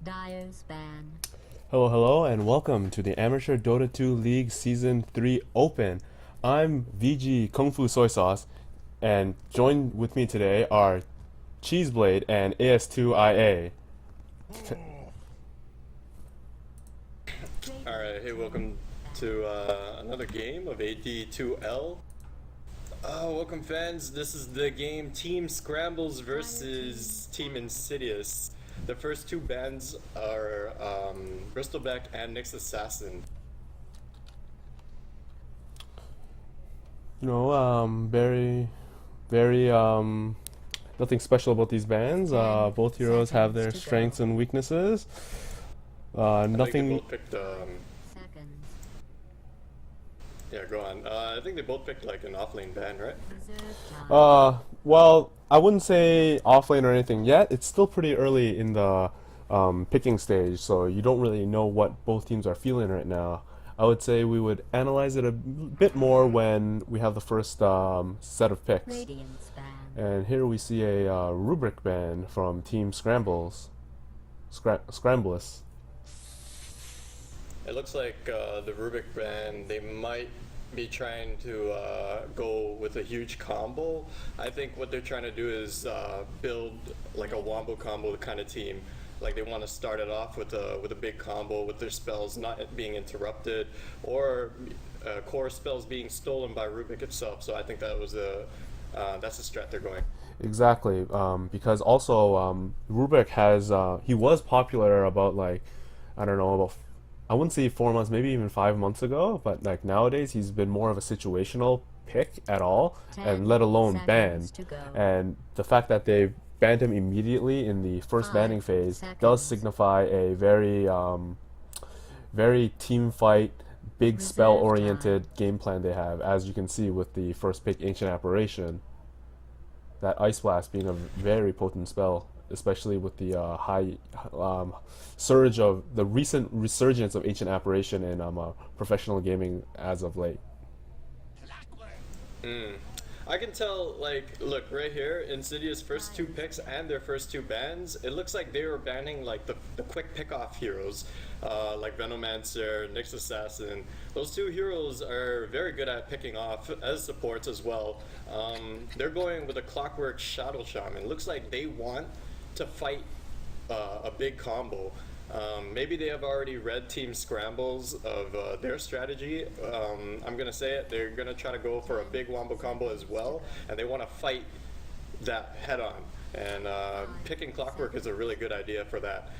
Dyer's ban. Hello, and welcome to the Amateur Dota 2 League Season 3 Open. I'm VG KungFuSoySauce, and joined with me today are Cheeseblade and AS2IA. Alright, hey, welcome to another game of AD2L. Welcome fans, this is the game Team Skrambless versus Team InSidiouS. The first two bands are Bristleback and Nyx Assassin. Very, nothing special about these bands. Both heroes have their strengths and weaknesses. I think they Nothing. both picked, Seconds. yeah, go on. I think they both picked like an offlane band, right? Reserve time. Well, I wouldn't say offlane or anything yet. It's still pretty early in the picking stage, so you don't really know what both teams are feeling right now. I would say we would analyze it a bit more when we have the first set of picks. Radiance ban. And here we see a rubric ban from Team Skrambless. It looks like the Rubik band, they might be trying to go with a huge combo. I think what they're trying to do is build like a wombo combo kind of team. Like they want to start it off with a big combo with their spells not being interrupted or core spells being stolen by Rubik itself. So I think that's the strat they're going. Exactly, because also Rubik has he was popular about like I don't know about I wouldn't say 4 months, maybe even 5 months ago, but like nowadays he's been more of a situational pick at all, and let alone banned. To go. And the fact that they banned him immediately in the first banning phase does signify a very team fight, big spell oriented game plan they have, as you can see with the first pick Ancient Apparition. That Ice Blast being a very potent spell, especially with the high surge of the recent resurgence of Ancient Apparition in professional gaming as of late. I can tell, like, look right here, InSidiouS' first two picks and their first two bans. It looks like they were banning like the quick pick-off heroes, like Venomancer, Nyx Assassin. Those two heroes are very good at picking off as supports as well. They're going with a Clockwork Shadow Shaman. Looks like they want to fight a big combo. Maybe they have already read Team Scrambles of their strategy. I'm gonna say it. They're gonna try to go for a big wombo combo as well, and they want to fight that head on. And picking Clockwork is a really good idea for that.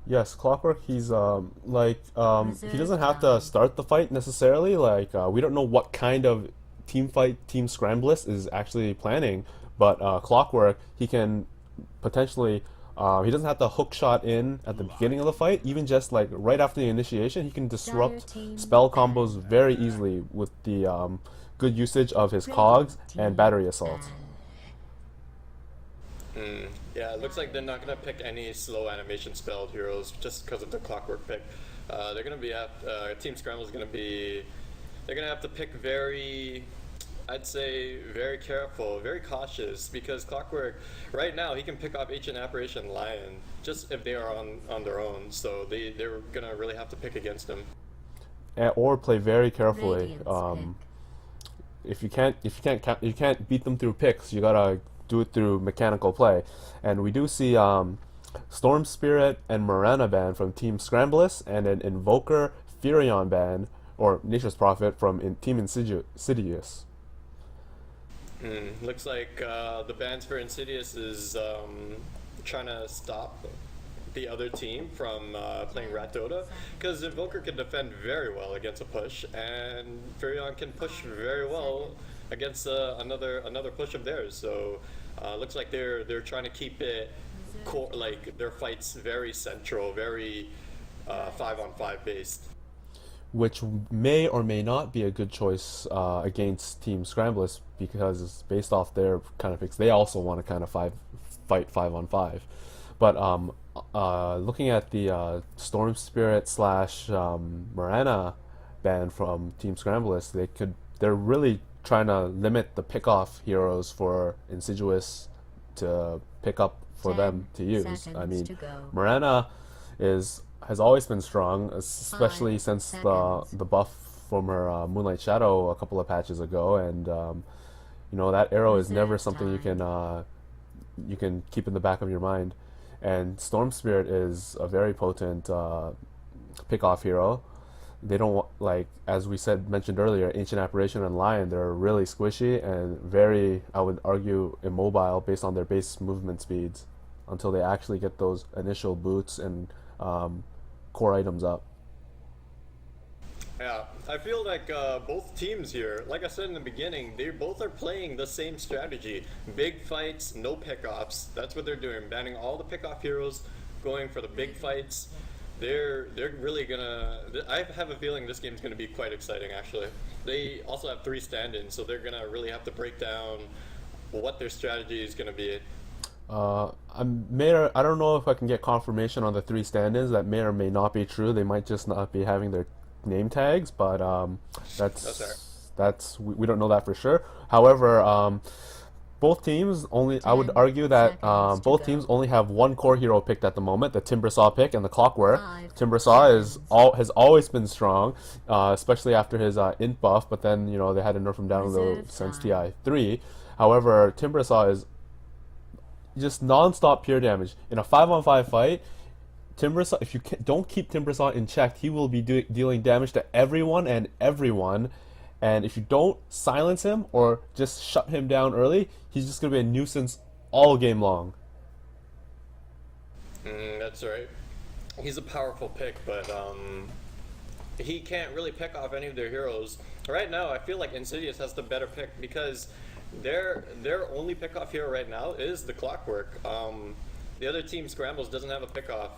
Yes, Clockwork. He's he doesn't have to start the fight necessarily. Like we don't know what kind of team fight Team Scrambless is actually planning, but Clockwork he can potentially. He doesn't have to hook shot in at the beginning of the fight. Even just like right after the initiation, he can disrupt spell combos very easily with the good usage of his cogs and battery assault. Yeah, it looks like they're not gonna pick any slow animation spelled heroes just because of the Clockwork pick. They're gonna be at Team Scramble is gonna be. They're gonna have to pick very. I'd say very careful, very cautious, because Clockwork, right now, he can pick off Ancient Apparition Lion just if they are on their own. So they're gonna really have to pick against him. Or play very carefully. Radiance You can't beat them through picks. You gotta do it through mechanical play. And we do see Storm Spirit and Morana ban from Team Scrambless, and an Invoker Furion ban or Nature's Prophet from Team InSidiouS. Looks like the bans for InSidiouS is trying to stop the other team from playing Rat Dota, because Invoker can defend very well against a push, and Furion can push very well against another push of theirs. So looks like they're trying to keep it like their fights very central, very 5-on-5 based. Which may or may not be a good choice against Team Scrambless, because based off their kind of picks, they also want to kind of fight 5-on-5. But looking at the Storm Spirit slash Morana ban from Team Scrambless, they're really trying to limit the pick off heroes for InSidiouS to pick up for 10 them to use. I seconds mean, to go. Morana has always been strong, especially 5 since seconds. the buff from her Moonlight Shadow a couple of patches ago, and you know, that arrow is never Reserve something time. you can keep in the back of your mind. And Storm Spirit is a very potent pick off hero. They don't like, as we mentioned earlier, Ancient Apparition and Lion. They're really squishy and very, I would argue, immobile based on their base movement speeds until they actually get those initial boots and core items up. Yeah, I feel like both teams here, like I said in the beginning, they both are playing the same strategy. Big fights, no pickoffs. That's what they're doing, banning all the pickoff heroes, going for the big fights. They're really gonna. I have a feeling this game's gonna be quite exciting. Actually, they also have 3 stand-ins, so they're gonna really have to break down what their strategy is gonna be. I don't know if I can get confirmation on the 3 stand-ins. That may or may not be true. They might just not be having their name tags, but we don't know that for sure. However, both teams only, I would 10 argue that seconds to both go. teams only have one core hero picked at the moment, the Timbersaw pick and the Clockwork. 5 Timbersaw has always been strong, especially after his int buff, but then, you know, they had to nerf him down a little Reserve since time. TI3. However, Timbersaw is just non-stop pure damage. In a 5-on-5 fight, Timbersaw, if you don't keep Timbersaw in check, he will be dealing damage to everyone and everyone. And if you don't silence him or just shut him down early, he's just going to be a nuisance all game long. That's right. He's a powerful pick, but he can't really pick off any of their heroes. Right now, I feel like InSidiouS has the better pick because their only pickoff hero right now is the Clockwork. The other team, Skrambless, doesn't have a pickoff.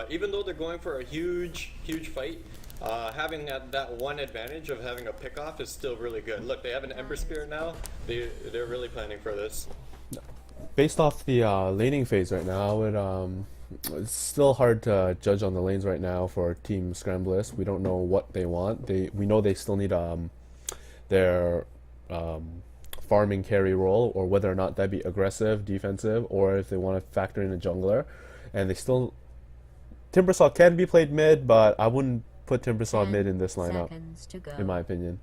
Even though they're going for a huge fight, having that one advantage of having a pickoff is still really good. Look, they have an Ember Spirit now. They're really planning for this. Based off the laning phase right now, it's still hard to judge on the lanes right now for Team Skrambless. We don't know what they want. We know they still need their farming carry role, or whether or not that'd be aggressive, defensive, or if they want to factor in a jungler. And they still, Timbersaw can be played mid, but I wouldn't put Timbersaw 10 mid in this lineup, seconds to go. in my opinion.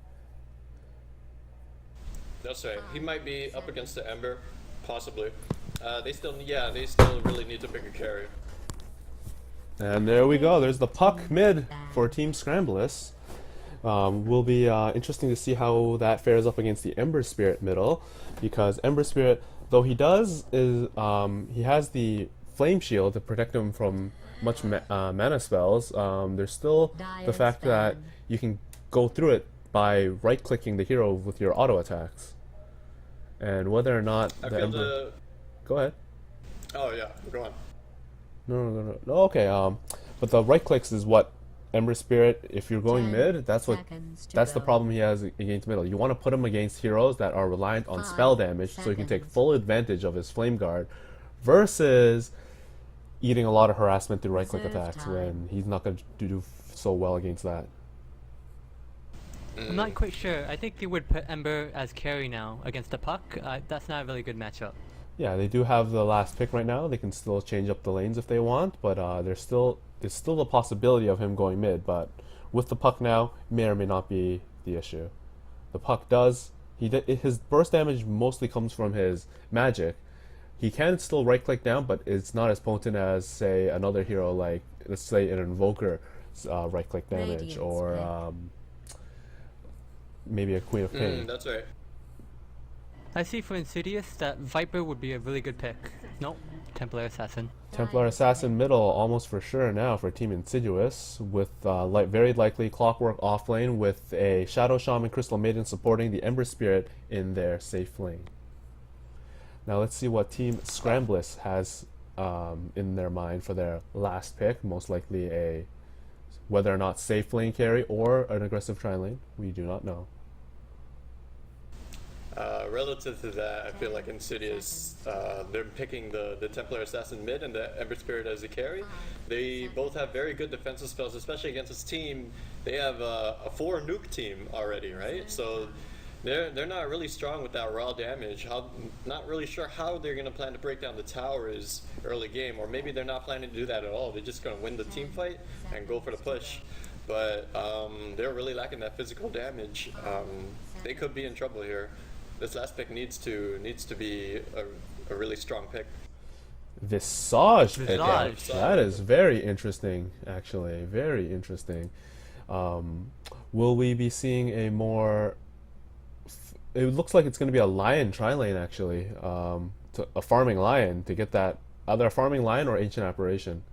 That's right. He might be up against the Ember, possibly. They still really need to pick a carry. And there we go. There's the puck mid for Team Skrambless. Will be interesting to see how that fares up against the Ember Spirit middle, because Ember Spirit, though he has the Flame Shield to protect him from much mana spells. There's still the fact that you can go through it by right-clicking the hero with your auto attacks, and whether or not I the feel Ember. Go ahead. Oh yeah, go on. No. Okay. But the right clicks is what Ember Spirit. If you're going 10 mid, that's the go. problem he has against middle. You want to put him against heroes that are reliant on 5 spell damage, so he can take seconds. full advantage of his Flame Guard, versus eating a lot of harassment through right click Reserve attacks time. when he's not going to do so well against that. I'm not quite sure. I think they would put Ember as carry now against the puck. That's not a really good matchup. Yeah, they do have the last pick right now. They can still change up the lanes if they want, but there's still the possibility of him going mid. But with the puck now, may or may not be the issue. The puck his burst damage mostly comes from his magic. He can still right click down, but it's not as potent as, say, another hero like, let's say, an Invoker right click damage, Radiant's or maybe a Queen of Pain. That's right. I see for InSidiouS that Viper would be a really good pick. Nope, Templar Assassin. Templar Assassin middle almost for sure now for Team InSidiouS, with very likely Clockwork off lane with a Shadow Shaman Crystal Maiden supporting the Ember Spirit in their safe lane. Now let's see what Team Skrambless has in their mind for their last pick. Most likely whether or not safe lane carry or an aggressive tri lane, we do not know. Relative to that, I feel like InSidiouS, they're picking the Templar Assassin mid and the Ember Spirit as a carry. They both have very good defensive spells, especially against this team. They have a 4 nuke team already, right? So They're not really strong with that raw damage. Not really sure how they're gonna plan to break down the towers early game, or maybe they're not planning to do that at all. They're just gonna win the team fight and go for the push. But they're really lacking that physical damage. They could be in trouble here. This last pick needs to be a really strong pick. Visage pickup. Visage. That is very interesting, actually. Very interesting. Will we be seeing a more... It looks like it's going to be a lion tri-lane, actually. A farming lion to get that... Either a farming lion or ancient apparition.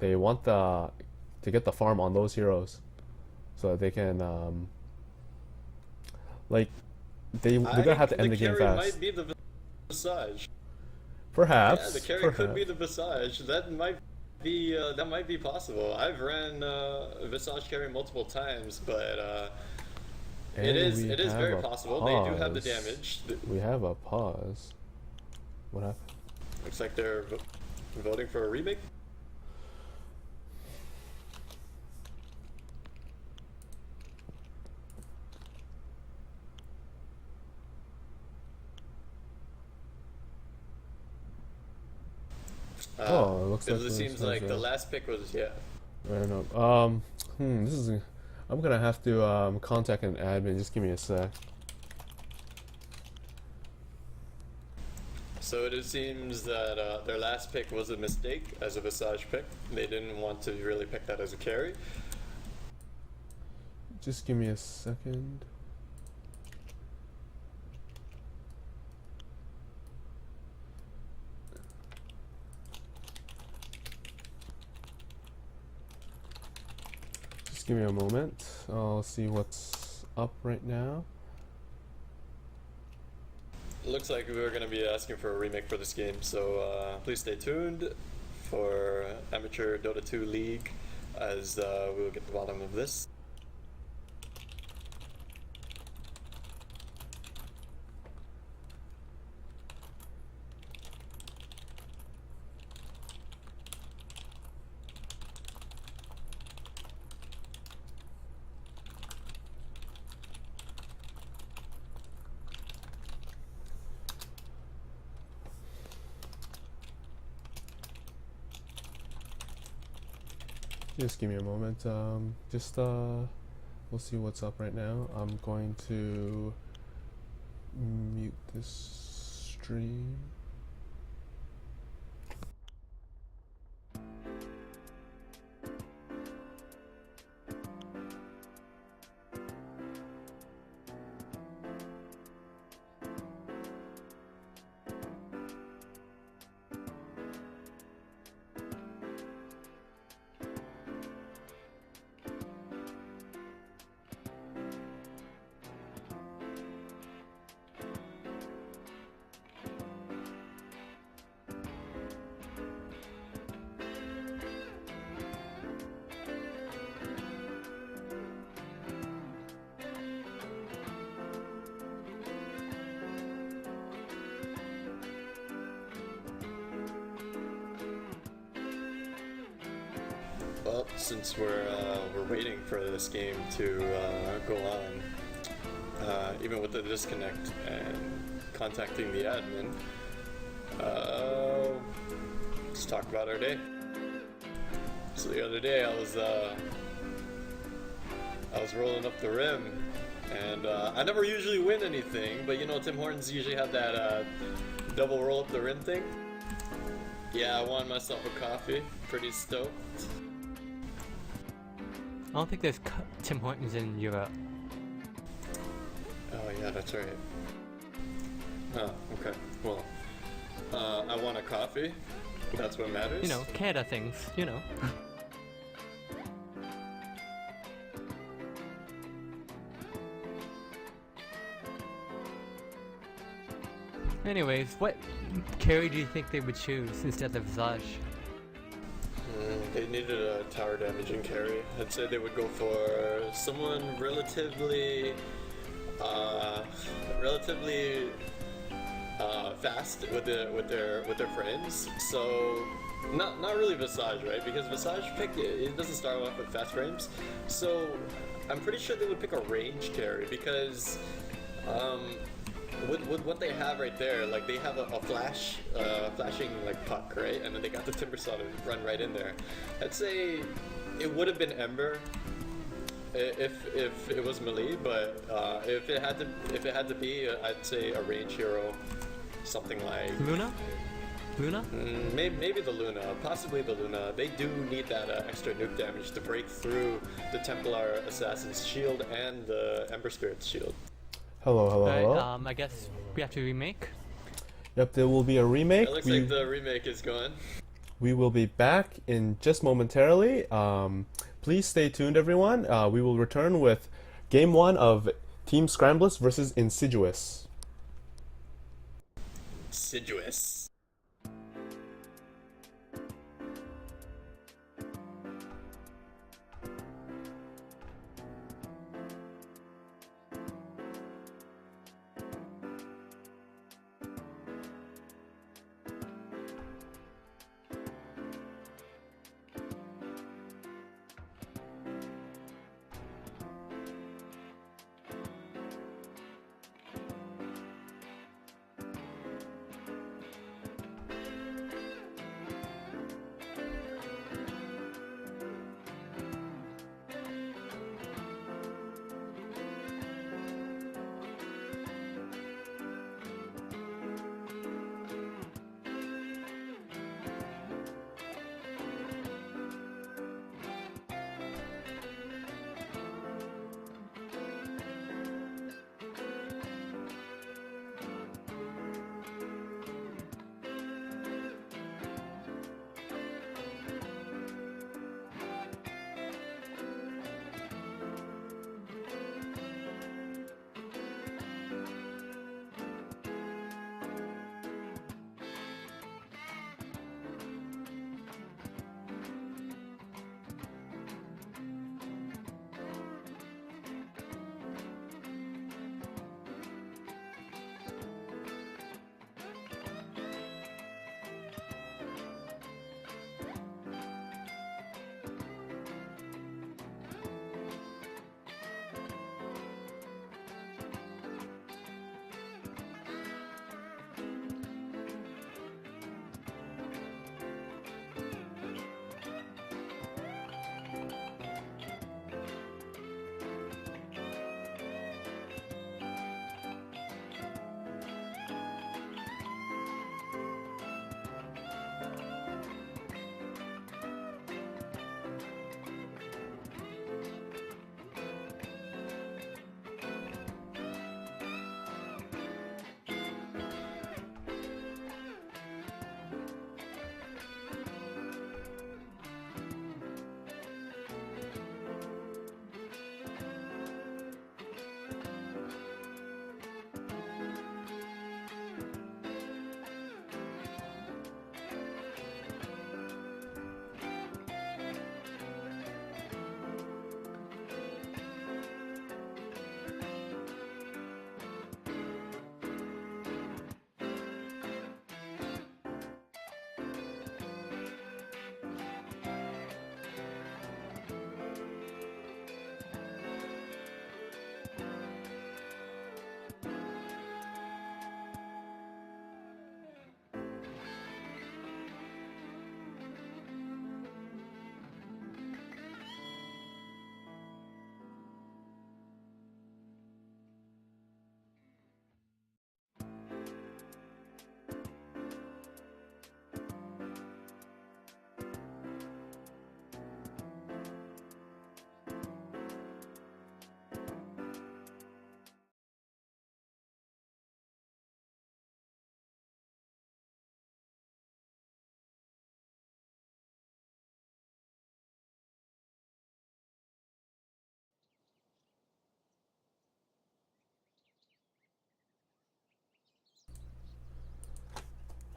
They want to get the farm on those heroes. So that they can... they're going to have to end the game fast. Might be the Visage. Perhaps. Yeah, the carry perhaps. could be the Visage. That might be possible. I've ran Visage carry multiple times, but it is very possible. They do have the damage. We have a pause. What happened? Looks like they're voting for a remake. Oh, it looks like it seems like the last pick was Random. This is. I'm gonna have to contact an admin. Just give me a sec. So it seems that their last pick was a mistake as a Visage pick. They didn't want to really pick that as a carry. Just give me a second. Just give me a moment. I'll see what's up right now. Looks like we're going to be asking for a remake for this game, so please stay tuned for Amateur Dota 2 League as we'll get to the bottom of this. Just give me a moment. We'll see what's up right now. I'm going to mute this stream. Well, since we're waiting for this game to go on, even with the disconnect and contacting the admin, let's talk about our day. So the other day I was rolling up the rim, and I never usually win anything, but you know Tim Hortons usually have that double roll up the rim thing. Yeah, I won myself a coffee. Pretty stoked. I don't think there's Tim Hortons in Europe. Oh yeah, that's right. Oh, okay. Well, I want a coffee. That's what matters. You know, Canada things, you know. Anyways, what carry do you think they would choose instead of Visage? They needed a tower damaging carry. I'd say they would go for someone relatively fast with their frames. So not really Visage, right? Because Visage it doesn't start off with fast frames. So I'm pretty sure they would pick a range carry because With what they have right there, like they have a flashing like puck, right? And then they got the timber saw to run right in there. I'd say it would have been Ember if it was melee, but if it had to be, I'd say a range hero, something like Luna? Luna? maybe the Luna, possibly the Luna. They do need that extra nuke damage to break through the Templar Assassin's shield and the Ember Spirit's shield. Hello, hello, Alright, hello. I guess we have to remake. Yep, there will be a remake. It looks like the remake is going. We will be back in just momentarily. Please stay tuned, everyone. We will return with Game 1 of Team Skrambless versus InSidiouS. Insidious.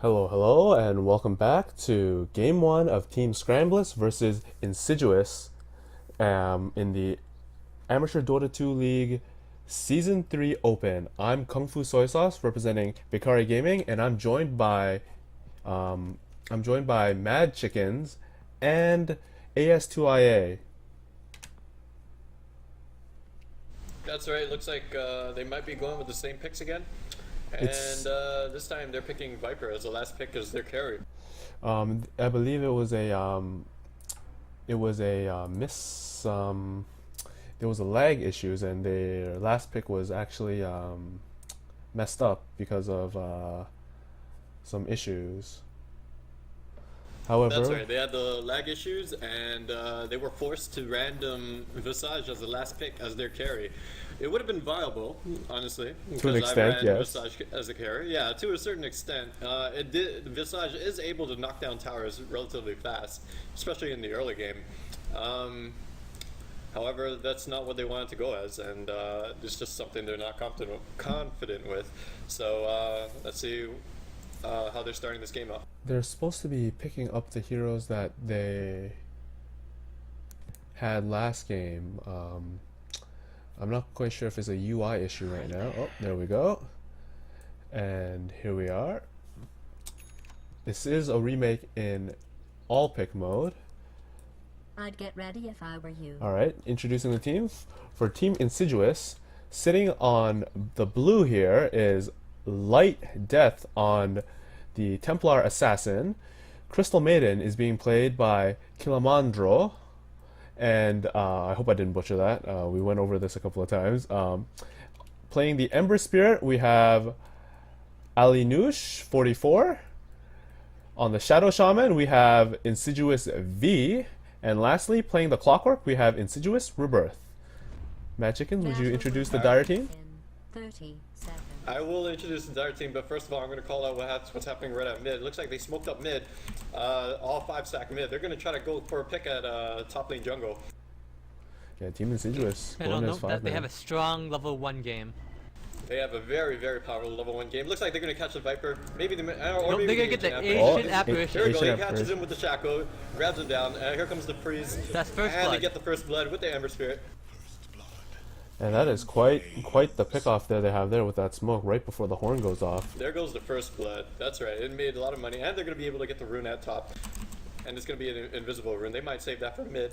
Hello, hello, and welcome back to Game 1 of Team Skrambless versus InSidiouS in the Amateur Dota 2 League Season 3 Open. I'm KungFuSoySauce representing VicaraGaming, and I'm joined by Mad Chickens and AS2IA. That's right. Looks like they might be going with the same picks again. And It's- this time they're picking Viper as the last pick as their carry. I believe it was a there was a lag issues, and their last pick was actually messed up because of some issues. However, That's right. They had the lag issues, and they were forced to random Visage as the last pick as their carry. It would have been viable, honestly, because extent, I ran yes. Visage as a carry. Yeah, to a certain extent, Visage is able to knock down towers relatively fast, especially in the early game. However, that's not what they wanted to go as, and it's just something they're not confident with. So let's see how they're starting this game out. they're supposed to be picking up the heroes that they had last game. I'm not quite sure if it's a UI issue right now. Oh, there we go. And here we are. This is a remake in all pick mode. I'd get ready if I were you. Alright, introducing the team. For Team InSidiouS, sitting on the blue here is Light Death on the Templar Assassin. Crystal Maiden is being played by Kilamandro. And I hope I didn't butcher that. We went over this a couple of times. Playing the Ember Spirit, we have Alinush 44. On the Shadow Shaman, we have InSidiouS V. And lastly, playing the Clockwork, we have InSidiouS Rebirth. Mad Chickens, would you Battle introduce the will dire begin team? in 30 seconds. I will introduce the Dart team, but first of all, I'm going to call out what's happening right at mid. It looks like they smoked up mid, all 5-stack mid. They're going to try to go for a pick at top lane jungle. Yeah, Team InSidiouS. And I'll going as note that they 5-man. have a strong level 1 game. They have a very, very powerful level 1 game. Looks like they're going to catch the Viper. Maybe the or Nope, maybe they're gonna get the Ancient Ancient Apparition. Apparition. Here we go. He Ancient catches Apparition. him with the Shackle, grabs him down. Here comes the freeze. That's first and blood. they get the first blood with the Ember Spirit. And that is quite the pick-off there they have there with that smoke right before the horn goes off. There goes the first blood. That's right. It made a lot of money, and they're going to be able to get the rune at top. And it's going to be an invisible rune. They might save that for mid.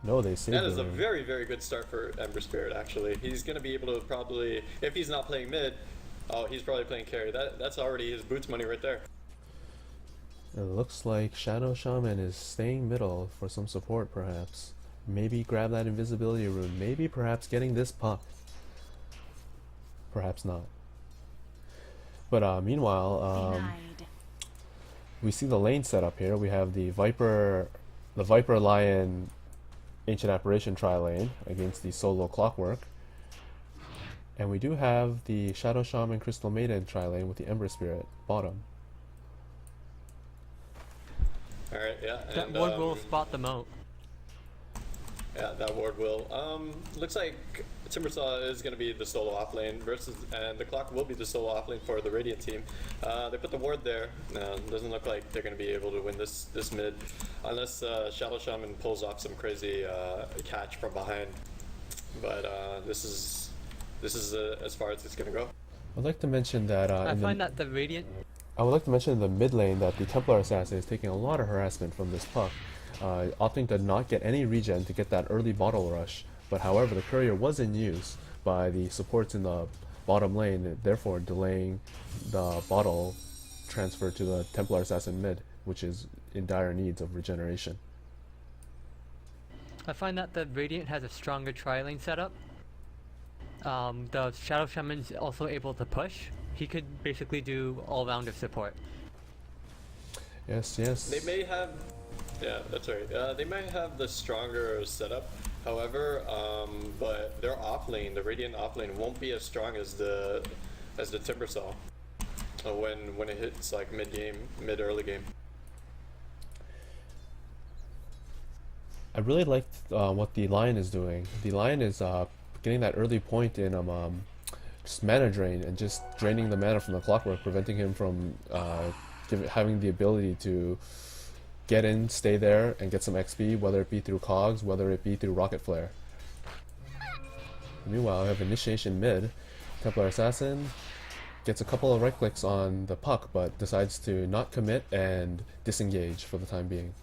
No, they saved That is the a rune. very, very good start for Ember Spirit, actually. He's going to be able to probably, if he's not playing mid, oh, he's probably playing carry. That's already his boots money right there. It looks like Shadow Shaman is staying middle for some support, perhaps. Maybe grab that invisibility rune. Maybe perhaps getting this puck. Perhaps not. But meanwhile, Denied. we see the lane setup here. We have the Viper Lion Ancient Apparition tri-lane against the solo Clockwork. And we do have the Shadow Shaman Crystal Maiden tri-lane with the Ember Spirit bottom. Alright, yeah. That And, one will spot the moat. yeah, that ward will. Looks like Timbersaw is going to be the solo off lane versus, and the Clock will be the solo off lane for the Radiant team. They put the ward there. Doesn't look like they're going to be able to win this mid, unless Shadow Shaman pulls off some crazy catch from behind. But this is as far as it's going to go. I'd like to mention that I find that the Radiant I would like to mention in the mid lane that the Templar Assassin is taking a lot of harassment from this puck, opting to not get any regen to get that early bottle rush. But however, the courier was in use by the supports in the bottom lane, therefore delaying the bottle transfer to the Templar Assassin mid, which is in dire needs of regeneration. I find that the Radiant has a stronger tri-lane setup. The Shadow Shaman's also able to push. He could basically do all-rounder support. Yes. They may have, yeah, that's right. They may have the stronger setup. However, but their off lane, the Radiant off lane, won't be as strong as the Timbersaw when it hits like mid game, mid early game. I really liked what the Lion is doing. The Lion is getting that early point in just mana drain and just draining the mana from the Clockwork, preventing him from having the ability to get in, stay there, and get some XP, whether it be through cogs, whether it be through Rocket Flare. Meanwhile, I have Initiation mid. Templar Assassin gets a couple of right clicks on the puck, but decides to not commit and disengage for the time being.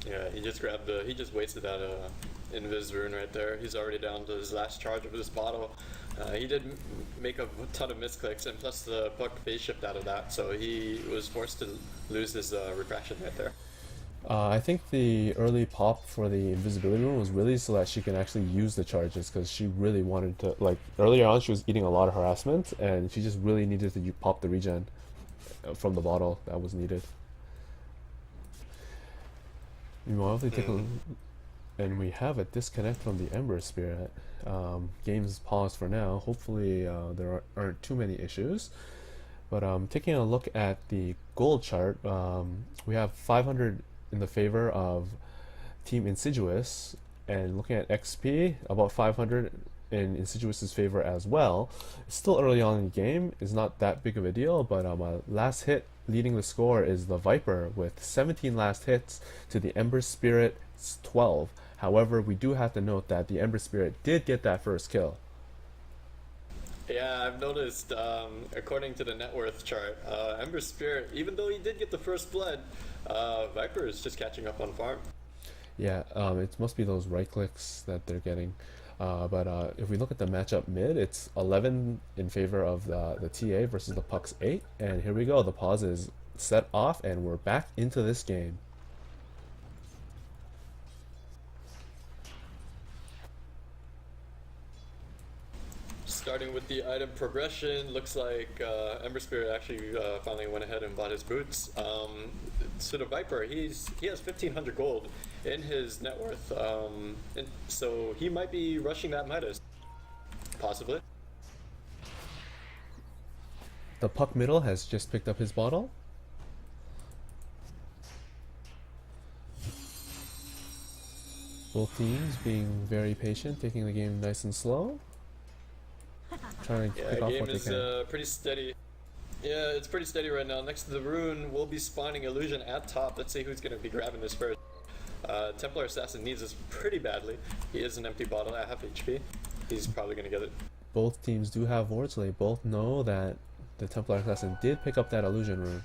Yeah, he just grabbed he just wasted that Invis rune right there. He's already down to his last charge of this bottle. He did make a ton of misclicks, and plus the puck phase shift out of that, so he was forced to lose his refraction right there. I think the early pop for the invisibility rune was really so that she can actually use the charges, because she really wanted to, like, earlier on she was eating a lot of harassment and she just really needed to pop the regen from the bottle that was needed. Meanwhile, if they take a look, and we have a disconnect from the Ember Spirit. Game's paused for now. Hopefully there aren't too many issues. But taking a look at the gold chart, we have 500 in the favor of Team InSidiouS, and looking at XP, about 500 in InSidiouS's favor as well. It's still early on in the game, it's not that big of a deal, but last hit leading the score is the Viper with 17 last hits to the Ember Spirit's 12. However, we do have to note that the Ember Spirit did get that first kill. Yeah, I've noticed, according to the net worth chart, Ember Spirit, even though he did get the first blood, Viper is just catching up on farm. Yeah, it must be those right clicks that they're getting. But if we look at the matchup mid, it's 11 in favor of the TA versus the Puck's 8. And here we go, the pause is set off and we're back into this game. Starting with the item progression, looks like Ember Spirit actually finally went ahead and bought his boots. So the Viper, he has 1,500 gold in his net worth, and so he might be rushing that Midas, possibly. The Puck middle has just picked up his bottle. Both teams being very patient, taking the game nice and slow. Trying to pick off game what they is can. pretty steady. Yeah, it's pretty steady right now. Next to the rune, we'll be spawning illusion at top. Let's see who's going to be grabbing this first. Templar Assassin needs this pretty badly. He is an empty bottle at half HP. He's probably going to get it. Both teams do have wards, so they both know that the Templar Assassin did pick up that illusion rune.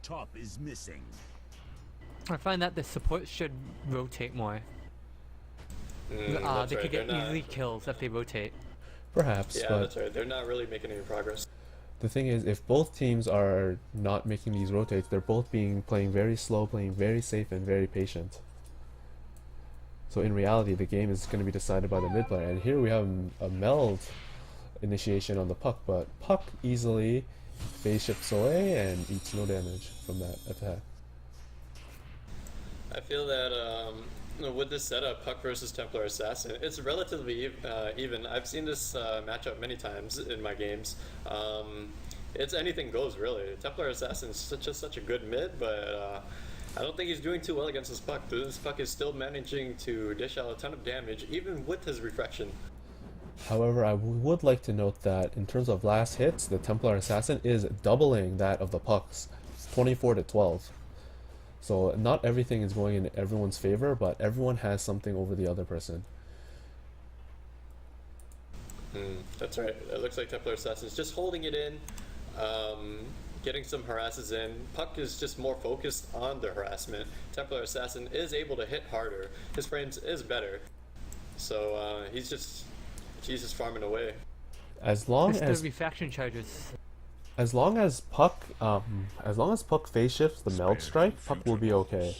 Top is missing. I find that the support should rotate more. That's they could right, get easily kills if they rotate. Perhaps, Yeah, but that's right. They're not really making any progress. the thing is, if both teams are not making these rotates, they're both playing very slow, playing very safe, and very patient. So in reality, the game is going to be decided by the mid player. And here we have a meld initiation on the Puck, but Puck easily phase shifts away and eats no damage from that attack. I feel that with this setup, Puck versus Templar Assassin, it's relatively even. I've seen this matchup many times in my games. It's anything goes, really. Templar Assassin is just such a good mid, but I don't think he's doing too well against this Puck. This Puck is still managing to dish out a ton of damage, even with his refraction. However, I would like to note that in terms of last hits, the Templar Assassin is doubling that of the Puck's, 24 to 12. So not everything is going in everyone's favor, but everyone has something over the other person. That's right. It looks like Templar Assassin is just holding it in, getting some harasses in. Puck is just more focused on the harassment. Templar Assassin is able to hit harder. His frames is better. So he's just farming away. As long It's as the refaction charges. Puck phase shifts the meld strike, Puck will be okay.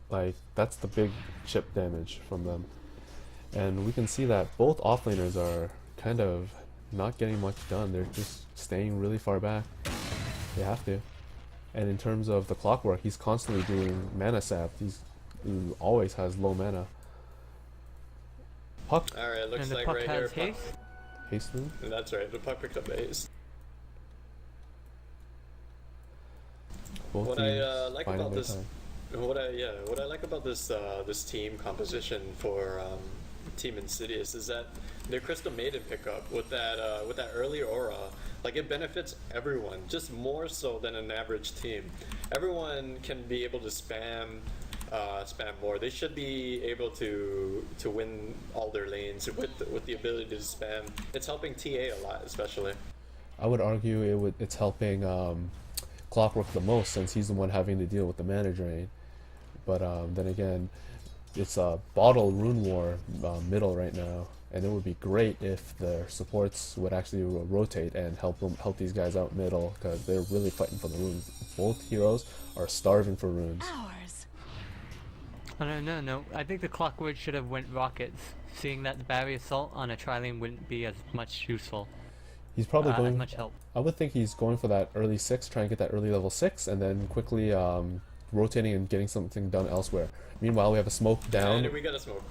Like, that's the big chip damage from them. And we can see that both offlaners are kind of not getting much done. They're just staying really far back. They have to. And in terms of the clockwork, he's constantly doing mana sap. He always has low mana. Puck Alright, looks And the like Puck right has here. haste. hasten. That's right. The Puck picked up the haste. Both What teams I like finding about their this, time. what I like about this this team composition for Team InSidiouS is that their Crystal Maiden pickup with that early aura, like, it benefits everyone just more so than an average team. Everyone can be able to spam more. They should be able to win all their lanes with the ability to spam. It's helping TA a lot, especially. I would argue it's helping Clockwork the most since he's the one having to deal with the mana drain. But then again, it's a bottle rune war middle right now, and it would be great if the supports would actually rotate and help these guys out middle, because they're really fighting for the runes. Both heroes are starving for runes. Oh, no. I think the Clockwork should have went rockets, seeing that the barrier assault on a tri-lane wouldn't be as much useful. He's probably going. As much help. I would think he's going for that early 6, try and get that early level 6, and then quickly rotating and getting something done elsewhere. Meanwhile, we have a smoke down. And we got a smoke.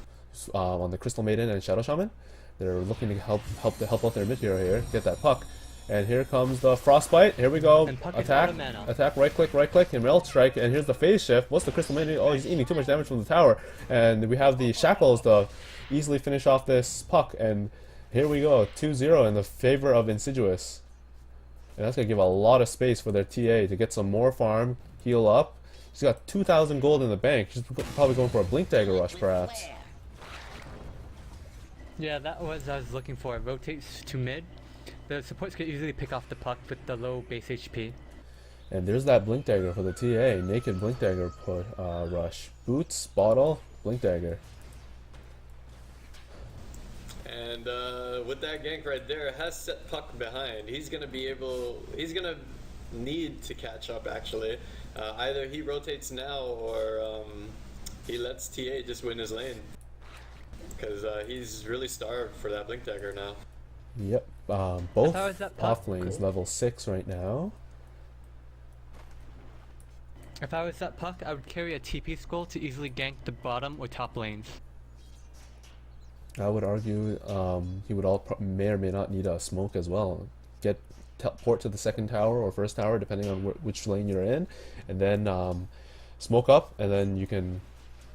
On the Crystal Maiden and Shadow Shaman. They're looking to help out their mid hero here, get that puck. And here comes the Frostbite. Here we go. Attack, right click, and Melt Strike. And here's the phase shift. What's the Crystal Maiden? Oh, he's eating too much damage from the tower. And we have the Shackles to easily finish off this puck. And here we go, 2-0 in the favor of InSidiouS. And that's going to give a lot of space for their TA to get some more farm, heal up. She's got 2,000 gold in the bank. She's probably going for a Blink Dagger rush, perhaps. Yeah, that was I was looking for. It rotates to mid. The supports can easily pick off the puck with the low base HP. And there's that Blink Dagger for the TA. Naked Blink Dagger rush. Boots, bottle, Blink Dagger. And with that gank right there, has set puck behind. He's gonna need to catch up actually. Either he rotates now or he lets TA just win his lane. Because he's really starved for that Blink Dagger now. Yep, both off lanes level 6 right now. If I was that puck, I would carry a TP scroll to easily gank the bottom or top lanes. I would argue he would may or may not need a smoke as well. Teleport to the second tower or first tower, depending on which lane you're in, and then smoke up, and then you can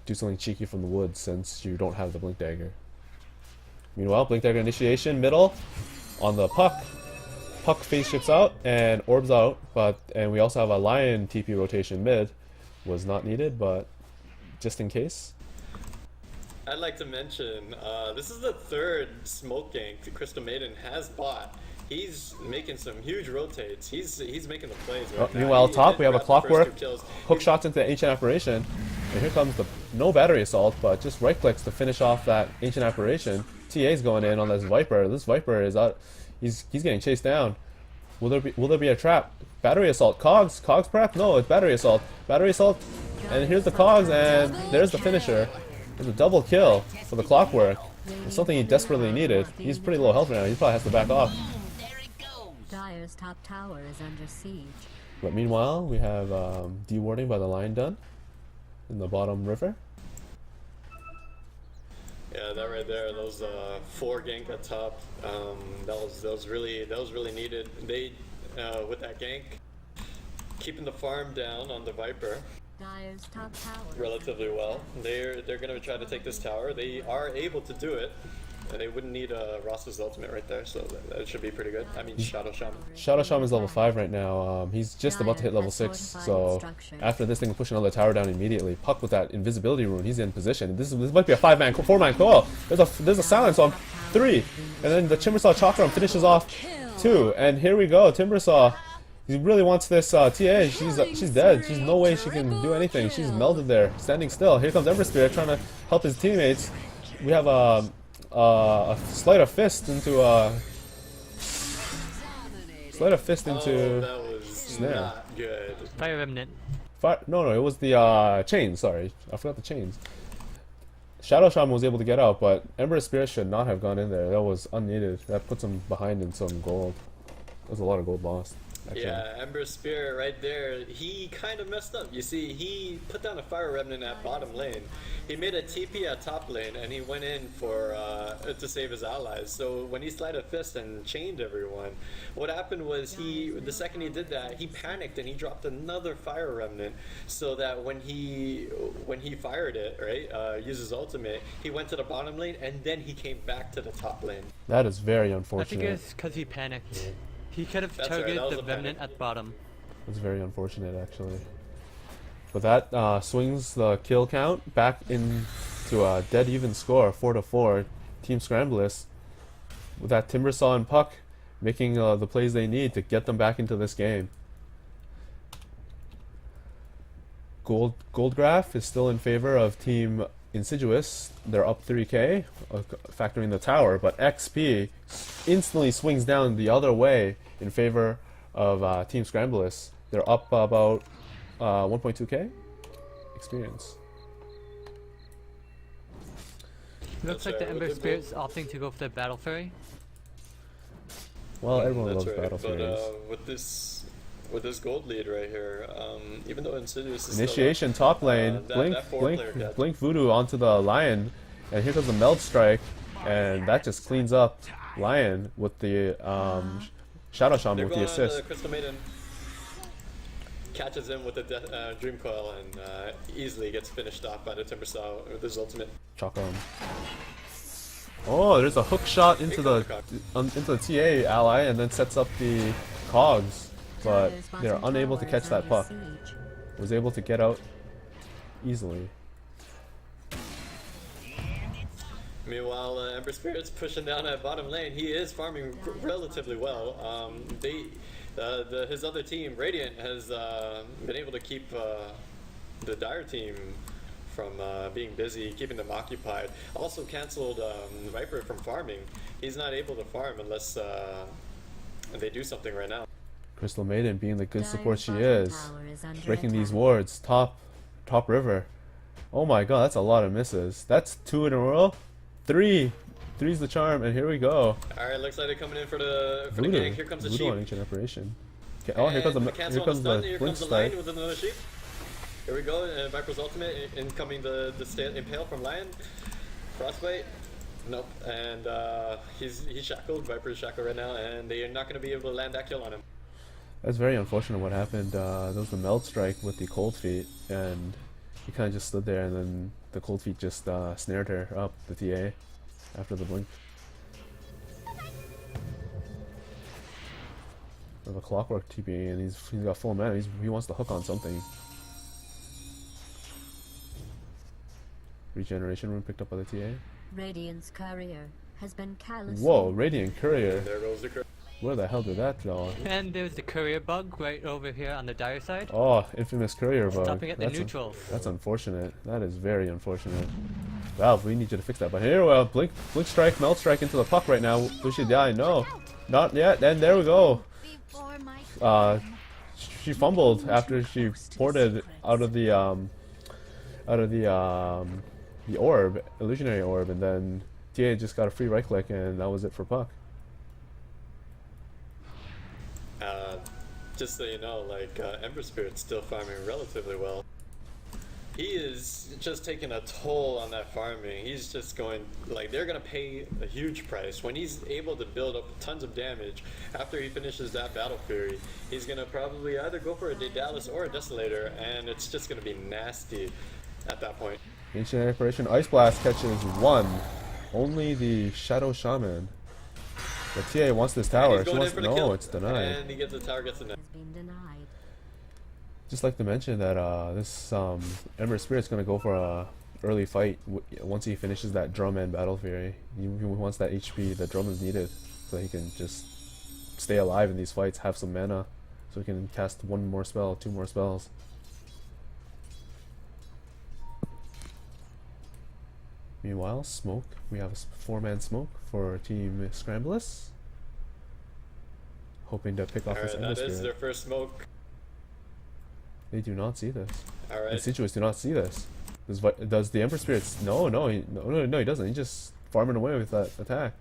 do something cheeky from the woods since you don't have the Blink Dagger. Meanwhile, Blink Dagger initiation middle on the puck. Puck phase shifts out and orbs out, and we also have a Lion TP rotation mid. Was not needed, but just in case. I'd like to mention, this is the third smoke gank the Crystal Maiden has bought. He's making some huge rotates. He's making the plays right now. Meanwhile, top we have a Clockwork, hook shots into the Ancient Apparition, and here comes the no battery assault, but just right clicks to finish off that Ancient Apparition. TA's going in on this Viper. This Viper is out. He's getting chased down. Will there be a trap? Battery assault. Cogs prep? No, it's battery assault. Battery assault. And here's the Cogs, and there's the finisher. There's a double kill for the Clockwork. It's something he desperately needed. He's pretty low health right now. He probably has to back off. Dire's top tower is under siege. But meanwhile, we have dewarding by the Lion done in the bottom river. Yeah, that right there, those 4 gank at top, that was really needed. They with that gank, keeping the farm down on the Viper Dire's top tower relatively well. They're gonna try to take this tower. They are able to do it. And they wouldn't need Ross's ultimate right there, so that should be pretty good. I mean, Shadow Shaman. Shadow Shaman is level 5 right now. He's just about to hit level 6, so after this, they can push another tower down immediately. Puck with that invisibility rune, he's in position. This might be a 4-man coil. There's a silence on 3, and then the Timbersaw Chakram finishes off 2, and here we go. Timbersaw, he really wants this TA. She's dead. She's no way she can do anything. She's melted there, standing still. Here comes Ember Spirit trying to help his teammates. We have a sleight of fist into Oh, that was snare. not good. Fire Remnant. No, it was the chains. Sorry, I forgot the chains. Shadow Shaman was able to get out, but Ember Spirit should not have gone in there. That was unneeded. That puts him behind in some gold. That was a lot of gold lost. Actually. Yeah, Ember Spirit right there, he kind of messed up. You see, he put down a Fire Remnant at bottom lane. He made a TP at top lane, and he went in for to save his allies. So when he sleight of fist and chained everyone, what happened was the second he did that, he panicked and he dropped another Fire Remnant, so that when he fired it, right, uses ultimate, he went to the bottom lane, and then he came back to the top lane. That is very I unfortunate. think it's because he panicked. He could have targeted the Remnant at bottom. That's very unfortunate, actually. But that swings the kill count back into a dead even score, 4-4. Team Skrambless, with that Timbersaw and Puck making the plays they need to get them back into this game. gold graph is still in favor of Team InSidiouS. They're up 3k, factoring the tower, but XP instantly swings down the other way in favor of Team Skrambless. They're up about 1.2k experience. Looks like the Ember Spirit's opting to go for the Battle Fury. Well, everyone That's loves right. Battle Furies. But with this gold lead right here, even though InSidiouS is Initiation top lane, blink Voodoo onto the Lion, and here comes the Meld Strike, and that just cleans up Lion with the Shadow Shaman with the assist. The Crystal Maiden catches him with the Dream Coil and easily gets finished off by the Timber Saw with his ultimate. Chalk on. Oh, there's a hook shot into the TA ally, and then sets up the cogs, but they're unable to catch that puck. Was able to get out easily. Meanwhile, Ember Spirit's pushing down at bottom lane. He is farming relatively well. His other team, Radiant, has been able to keep the Dire team from being busy, keeping them occupied. Also canceled Viper from farming. He's not able to farm unless they do something right now. Crystal Maiden being the good support she is, breaking these wards, top river. Oh my god, that's a lot of misses. That's 2 in a row. 3. 3's the charm, and here we go. Alright, looks like they're coming in for the Voodoo. gank. Here comes the Voodoo sheep. on ancient operation. Okay, oh, here comes the Here blink comes the Lion strike. with another sheep. Here we go, Viper's ultimate, incoming the Impale from Lion. Frostbite. Nope, and he's shackled. Viper's shackled right now, and they are not going to be able to land that kill on him. That's very unfortunate what happened. There was the Meld Strike with the Cold Feet, and he kind of just stood there, and then the Cold Feet just snared her up, the TA, after the blink. We have a Clockwork TP, and he's got full mana. He wants to hook on something. Regeneration rune picked up by the TA. Radiant's courier has been callously. Whoa, Radiant Courier. There goes the courier. Where the hell did that go? And there's the courier bug right over here on the Dire side. Oh, infamous Courier bug. Stopping at the neutrals. That's unfortunate. That is very unfortunate. Valve, we need you to fix that. But here, blink strike, Melt Strike into the puck right now. Will she die? No, not yet. And there we go. She fumbled after she ported out of the orb, illusionary orb, and then TA just got a free right click, and that was it for puck. Just so you know, like Ember Spirit's still farming relatively well. He is just taking a toll on that farming. He's just going, like, they're gonna pay a huge price when he's able to build up tons of damage. After he finishes that Battle Fury, he's gonna probably either go for a Daedalus or a Desolator, and it's just gonna be nasty at that point. Ancient Apparition Ice Blast catches 1. Only the Shadow Shaman. The TA wants this tower. She wants, no, it's denied. And he gets the tower, gets denied. Has been denied. Just like to mention that this Ember Spirit's gonna go for a early fight once he finishes that drum and Battle Fury. He wants that HP. The drum is needed so he can just stay alive in these fights, have some mana, so he can cast 1 more spell, 2 more spells. Meanwhile, smoke. We have a 4-man smoke for Team Skrambless. Hoping to pick off this Ember Alright, that Spirit. is their first smoke. They do not see this. Alright. InSidiouS do not see this. Does the Ember Spirit? No, he doesn't. He's just farming away with that attack.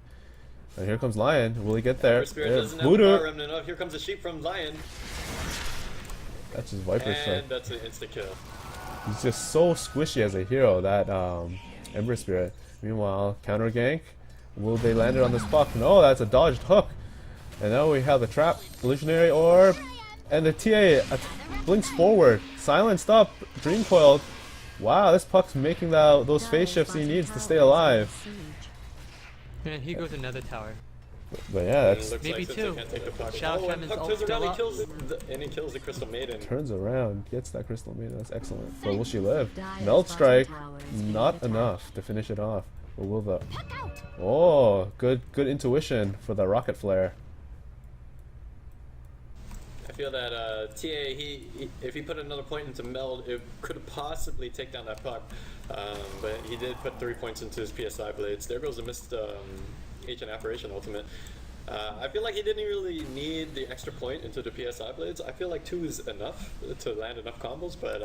And here comes Lion. Will he get there? Ember Spirit doesn't have Voodoo. a power remnant. Oh, here comes a sheep from Lion. That's his Viper Strike. And that's an insta kill. He's just so squishy as a hero, that Ember Spirit. Meanwhile, counter gank. Will they land it on this puck? No, that's a dodged hook. And now we have the trap, illusionary orb, and the TA blinks forward, silenced up, dream coiled. Wow, this puck's making those phase shifts he needs to stay alive. And he goes another tower. But yeah, that's Looks Maybe like since two. they can't take the puck. Shadow Oh, and Shaman's puck ult turns around still and he kills the Crystal Maiden. turns around, gets that Crystal Maiden. That's excellent. But will she live? Melt Strike, not enough to finish it off. But will the? Oh, good intuition for the rocket flare. I feel that TA, if he put another point into meld, it could possibly take down that puck. But he did put 3 points into his PSI blades. There goes the missed Ancient Apparition ultimate. I feel like he didn't really need the extra point into the PSI blades. I feel like 2 is enough to land enough combos, but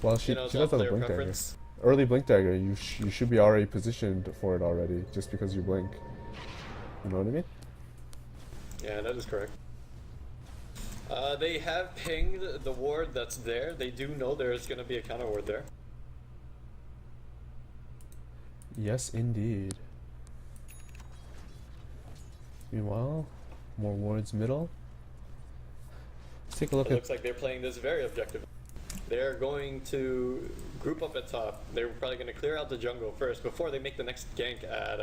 Well, she does have a blink dagger. Early blink dagger, you should be already positioned for it already, just because you blink. You know what I mean? Yeah, that is correct. They have pinged the ward that's there. They do know there's going to be a counter ward there. Yes, indeed. Meanwhile, more wards middle. Let's take a look It at... looks like they're playing this very objective. They're going to group up at top. They're probably going to clear out the jungle first before they make the next gank at.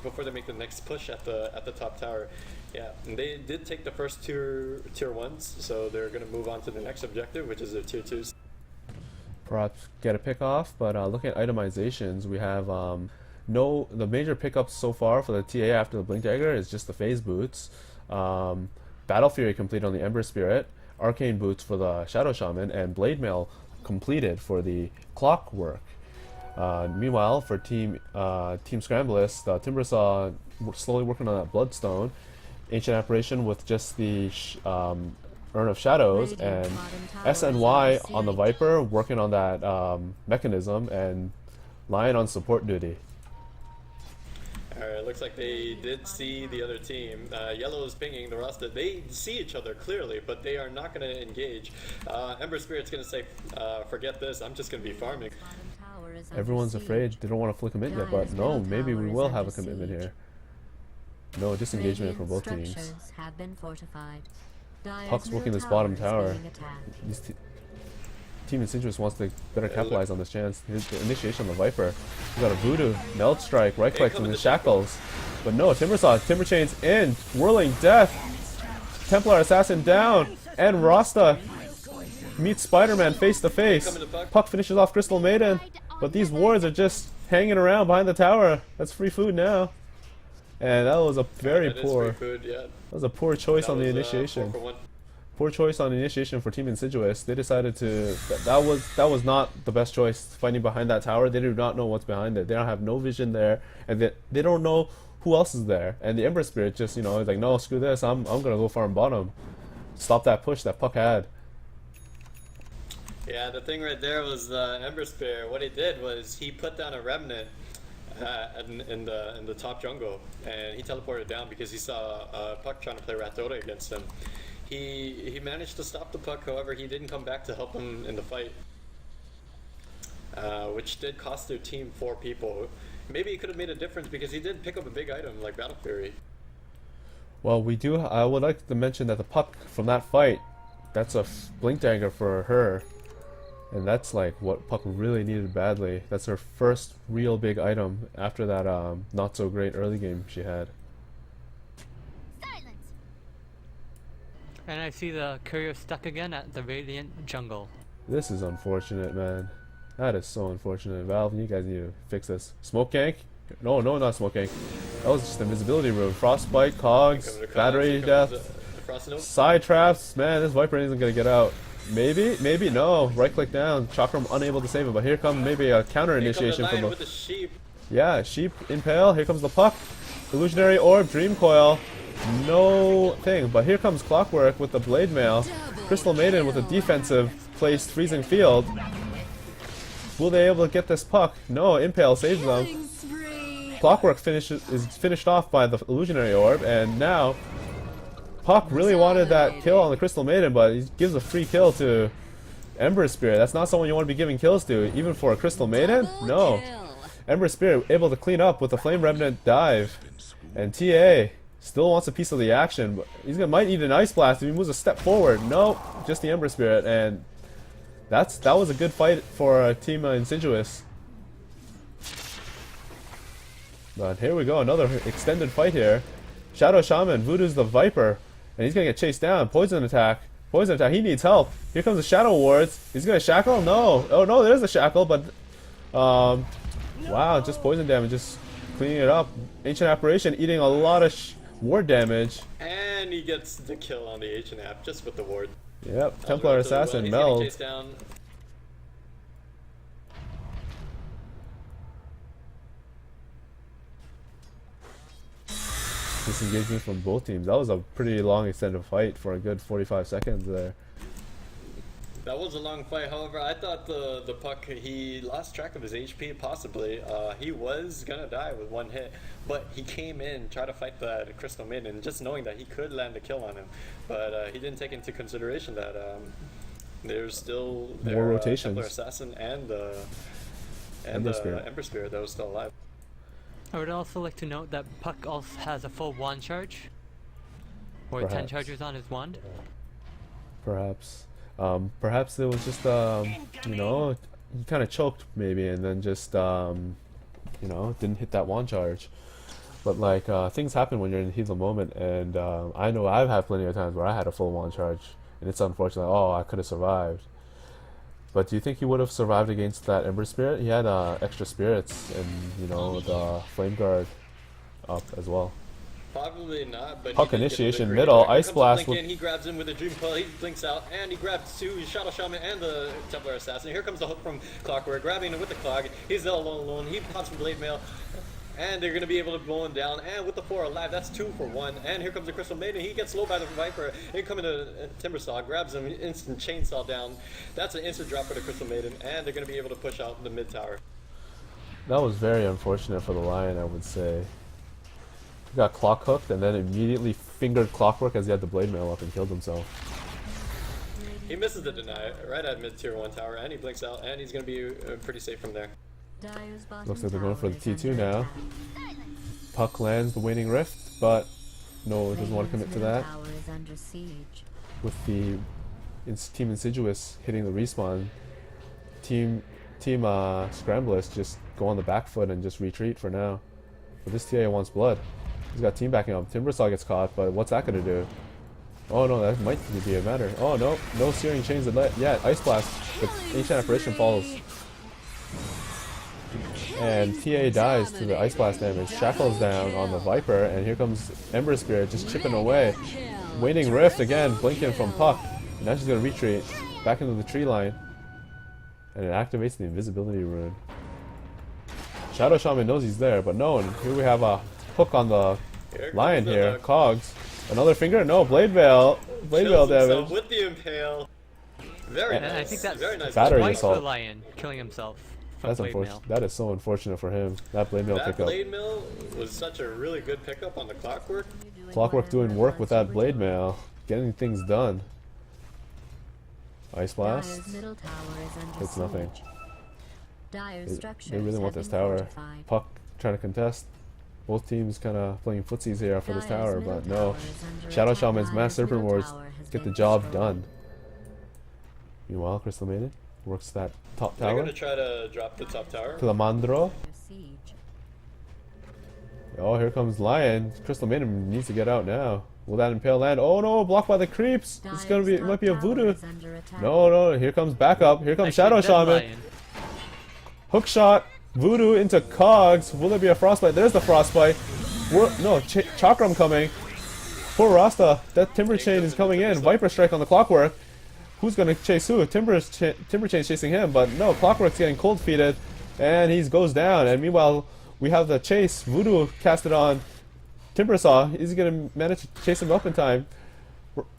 Before they make the next push at the top tower. Yeah, and they did take the first tier 1s, so they're going to move on to the next objective, which is their tier 2s. Perhaps get a pick off, but looking at itemizations, we have the major pickups so far for the TA after the blink dagger is just the phase boots, Battle Fury complete on the Ember Spirit, Arcane boots for the Shadow Shaman, and Blade Mail completed for the Clockwork. Meanwhile, for Team Skrambless, the Timbersaw slowly working on that Bloodstone, Ancient Apparition with just the Urn of Shadows, and SNY on the Viper working on that mechanism, and Lion on support duty. Alright, looks like they did see the other team. Yellow is pinging the roster. They see each other clearly, but they are not going to engage. Ember Spirit's going to say, forget this, I'm just going to be farming. Everyone's afraid, they don't want to flick commit yet, but no, maybe we will have a commitment here. No disengagement for both teams. Puck's working this bottom tower. Team InSidiouS wants to better capitalize on this chance. The initiation on the Viper. We got a Voodoo, Meld Strike, right click from the Shackles. But no, Timbersaw, Timber Chains in, Whirling Death, Templar Assassin down, and Rasta meets Spider-Man face to face. Puck finishes off Crystal Maiden, but these wards are just hanging around behind the tower. That's free food now. And that was a very poor. That was a poor choice on the initiation. Poor choice on the initiation for Team InSidiouS. They decided to. That was not the best choice. Fighting behind that tower, they do not know what's behind it. They don't have no vision there, and they don't know who else is there. And the Ember Spirit just is like, no, screw this. I'm gonna go farm bottom. Stop that push that Puck had. Yeah, the thing right there was the Ember Spirit. What he did was he put down a remnant in the top jungle, and he teleported down because he saw Puck trying to play Rat DotA against him. He managed to stop the Puck, however he didn't come back to help him in the fight, which did cost their team 4 people. Maybe he could have made a difference because he did pick up a big item like Battle Fury. Well, I would like to mention that the Puck from that fight, that's a blink dagger for her. And that's like what Puck really needed badly. That's her first real big item after that not so great early game she had. Silence. And I see the courier stuck again at the Radiant jungle. This is unfortunate, man. That is so unfortunate. Valve, you guys need to fix this. Smoke gank? No, not smoke gank. That was just invisibility room. Frostbite, cogs, battery death, side traps. Man, this Viper isn't gonna get out. Maybe no. Right click down. Chakram unable to save it, but here comes maybe a counter initiation from the sheep. Yeah, sheep impale. Here comes the Puck. Illusionary Orb, Dream Coil. No thing, but here comes Clockwork with the Blade Mail. Crystal Maiden with a defensive placed Freezing Field. Will they able to get this Puck? No, Impale saves them. Clockwork is finished off by the Illusionary Orb, and now Puck really wanted that kill on the Crystal Maiden, but he gives a free kill to Ember Spirit. That's not someone you want to be giving kills to, even for a Crystal Maiden? No. Ember Spirit able to clean up with the Flame Remnant dive. And TA still wants a piece of the action, but might need an Ice Blast if he moves a step forward. No, just the Ember Spirit, and that was a good fight for Team InSidiouS. But here we go, another extended fight here. Shadow Shaman, Voodoo's the Viper, and he's gonna get chased down. Poison attack, he needs help. Here comes the Shadow Wards. He's gonna shackle? No. Oh no, there's a shackle, but wow, just poison damage, just cleaning it up. Ancient Apparition eating a lot of ward damage. And And he gets the kill on the H&F just with the ward. Yep, Templar Assassin He's getting meld. chased down. Disengagement from both teams. That was a pretty long extended fight for a good 45 seconds there. That was a long fight. However, I thought the Puck, he lost track of his HP possibly. He was gonna die with one hit, but he came in, tried to fight that Crystal Maiden, just knowing that he could land a kill on him. But he didn't take into consideration that there's still more rotations. Templar Assassin and the Ember Spirit. Ember Spirit that was still alive. I would also like to note that Puck also has a full wand charge, or 10 Perhaps. charges on his wand. Perhaps. Perhaps it was just, you know, he kind of choked maybe and then just, you know, didn't hit that wand charge. But like, things happen when you're in the heat of the moment, and I know I've had plenty of times where I had a full wand charge, and it's unfortunate, oh, I could have survived. But do you think he would have survived against that Ember Spirit? He had extra spirits and, you know, the Flame Guard up as well. Probably not, but Puck he did get initiation, the middle, Here Ice comes Blast Blink with- in, he grabs him with a Dream Coil, he blinks out, and he grabs two Shadow Shaman and the Templar Assassin. Here comes the hook from Clockwork, grabbing him with the clog. He's all alone, he pops from Blade Mail, and they're going to be able to blow him down, and with the 4 alive, that's 2 for 1. And here comes the Crystal Maiden, he gets slowed by the Viper. In coming to Timbersaw, grabs him, instant chainsaw down. That's an instant drop for the Crystal Maiden, and they're going to be able to push out the mid tower. That was very unfortunate for the Lion, I would say. He got clock hooked and then immediately fingered Clockwork as he had the blade mail up and killed himself. He misses the deny right at mid tier 1 tower, and he blinks out, and he's going to be pretty safe from there. Dire's bottom Looks like they're going for the tower is T2 under now. attack. Puck lands the Waning Rift, but no, it doesn't want to commit to Middle that. tower is under siege. Uh, With the Team InSidiouS hitting the respawn, Team Skrambless just go on the back foot and just retreat for now. But this TA wants blood. He's got team backing up. Timbersaw gets caught, but what's that gonna do? Oh no, that might be a matter. Oh no, no Searing Chains yet. Ice Blast, but Ancient Apparition falls. And TA dies to the Ice Blast damage. Shackles down on the Viper, and here comes Ember Spirit just chipping away. Waning Rift again, blinking from Puck. And now she's gonna retreat back into the tree line. And it activates the invisibility rune. Shadow Shaman knows he's there, but no, and here we have a hook on the Lion comes here. the- Cogs. Another finger? No, Blade Veil. Blade Veil Kills himself damage. with the impale. Very And nice. I think that's very nice. Battery twice assault. for the Lion, killing himself from That's blade mail. unfortunate. That is so unfortunate for him. That Blade Mail That pickup. blade mill was such a really good pickup on the Clockwork. Clockwork doing work with that Blade Mail. Getting things done. Ice Blast. Dire's middle tower is under It's nothing. siege. Dire's They structures really want have this been tower. fortified. Puck trying to contest. Both teams kind of playing footsies here for this Dire's tower, middle but no. tower is under Shadow attack. Shaman's Mass Dire's Serpent middle Wars tower has get the been job destroyed. done. Meanwhile, Crystal Maiden works that top They're tower going to try to drop the top tower. to the Mandro. Under siege. Oh, here comes Lion. Crystal Maiden needs to get out now. Will that impale land? Oh no, blocked by the creeps. It's gonna be. It might be a Dire's top voodoo. tower is under attack. No, here comes backup. Here comes Actually, Shadow dead Shaman. Lion. Hook shot. Voodoo into Cogs. Will there be a frostbite? There's the frostbite. No, Chakram coming. Poor Rasta. That Timber Chain is coming in. Viper Strike on the Clockwork. Who's gonna chase who? Timber Chain's chasing him, but no, Clockwork's getting cold feeted, and he goes down. And meanwhile, we have the chase. Voodoo casted on Timbersaw. Is he gonna manage to chase him up in time?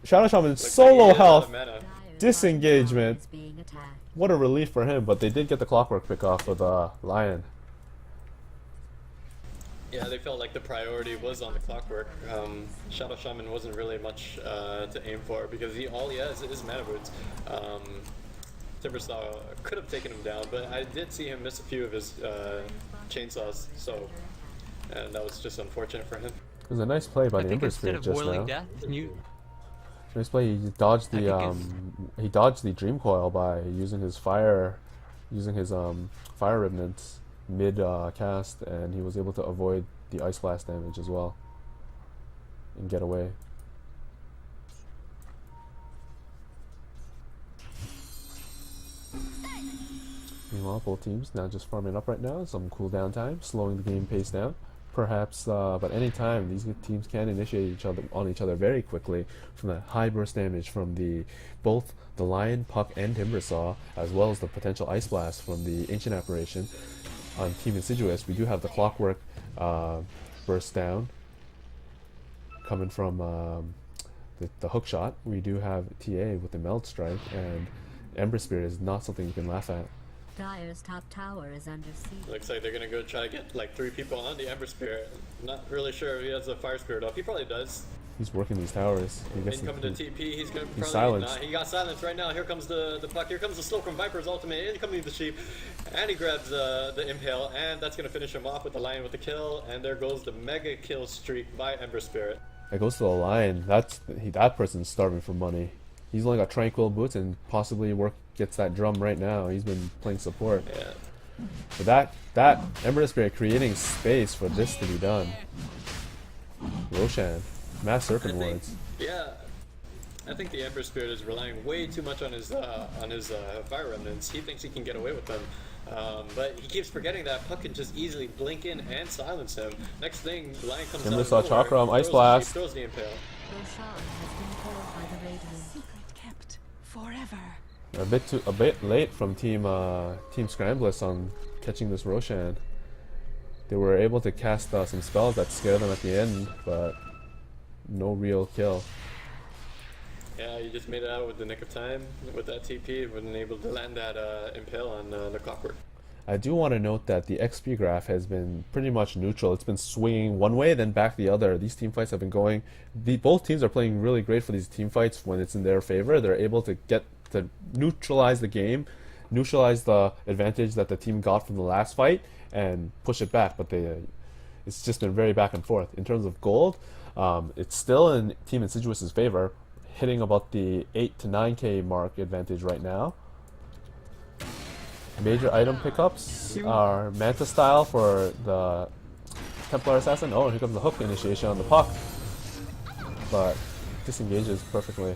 Shadow Shaman Looks like solo he is out of health. mana. Dire's Disengagement. bottom tower is being attacked. What a relief for him, but they did get the Clockwork pick off of the Lion. Yeah, they felt like the priority was on the Clockwork. Shadow Shaman wasn't really much to aim for because all he has is mana boots. Timbersaw could have taken him down, but I did see him miss a few of his chainsaws, and that was just unfortunate for him. It was a nice play by I the think Ember instead Spirit of just Whirling now. Death, Nice play. He dodged I the think he dodged the Dream Coil by using his fire remnants mid cast, and he was able to avoid the Ice Blast damage as well and get away. Meanwhile, both teams now just farming up right now. Some cooldown time, slowing the game pace down. perhaps, but anytime these teams can initiate each other very quickly from the high burst damage from both the Lion, Puck, and Timbersaw, as well as the potential Ice Blast from the Ancient Apparition. On Team InSidiouS, we do have the Clockwork burst down coming from the hook shot. We do have TA with the Meld Strike, and Ember Spirit is not something you can laugh at. Dire's top tower is under siege. Looks like they're gonna go try to get like 3 people on the Ember Spirit. Not really sure if he has a Fire Spirit up. He probably does. He's working these towers. Incoming to TP, he's gonna probably silenced. He got silenced right now. Here comes the Puck. Here comes the slow from Viper's ultimate. Incoming the Sheep, and he grabs the Impale, and that's gonna finish him off with the Lion with the kill. And there goes the mega kill streak by Ember Spirit. That goes to the Lion. That person's starving for money. He's only got Tranquil Boots and possibly gets that drum right now. He's been playing support. Yeah. But that Ember Spirit creating space for this to be done. Roshan, Mass Serpent Wards. Yeah, I think the Ember Spirit is relying way too much on his Fire Remnants. He thinks he can get away with them. But he keeps forgetting that Puck can just easily blink in and silence him. Next thing, Lion comes out. Timbersaw Chakram, Ice Blast. Throws the Impale. Roshan has been killed by the Radiant. Secret kept forever. A bit late from Team Skrambless on catching this Roshan. They were able to cast some spells that scare them at the end, but no real kill. Yeah, you just made it out with the nick of time with that TP. Wasn't able to land that Impale on the Clockwork. I do want to note that the XP graph has been pretty much neutral. It's been swinging one way, then back the other. These team fights have been going. Both teams are playing really great for these team fights when it's in their favor. They're able to neutralize the game, neutralize the advantage that the team got from the last fight, and push it back. But it's just been very back and forth. In terms of gold, it's still in Team InSidiouS' favor, hitting about the 8 to 9k mark advantage right now. Major item pickups are Manta Style for the Templar Assassin. Oh, and here comes the hook initiation on the Puck. But disengages perfectly.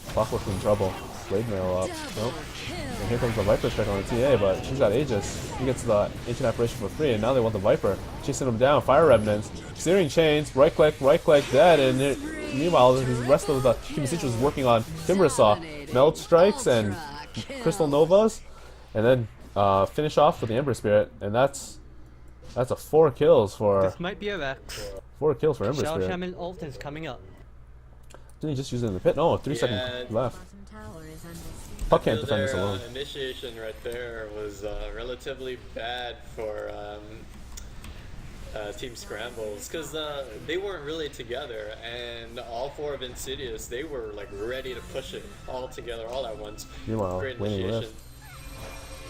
Clockwork's in trouble. Blade Mail up. Nope. And here comes the Viper strike on the TA, but she's got Aegis. He gets the Ancient Apparition for free, and now they want the Viper. Chasing him down. Fire Remnants. Searing Chains. Right click, dead. And meanwhile, the rest of the Team InSidiouS is working on Timbersaw. Meld Strikes and Crystal Novas. And then finish off with the Ember Spirit, and that's a 4 kills for. This might be a Vex. 4 kills for Ember Shadow Spirit. Shaman ult is coming up. Didn't he just use it in the pit? No, 3 seconds left. Bottom tower is under siege. Puck can't defend this alone. Initiation right there was relatively bad for Team Skrambless, because they weren't really together, and all 4 of InSidiouS, they were like ready to push it all together all at once. Meanwhile, Great Winning initiation. Lift.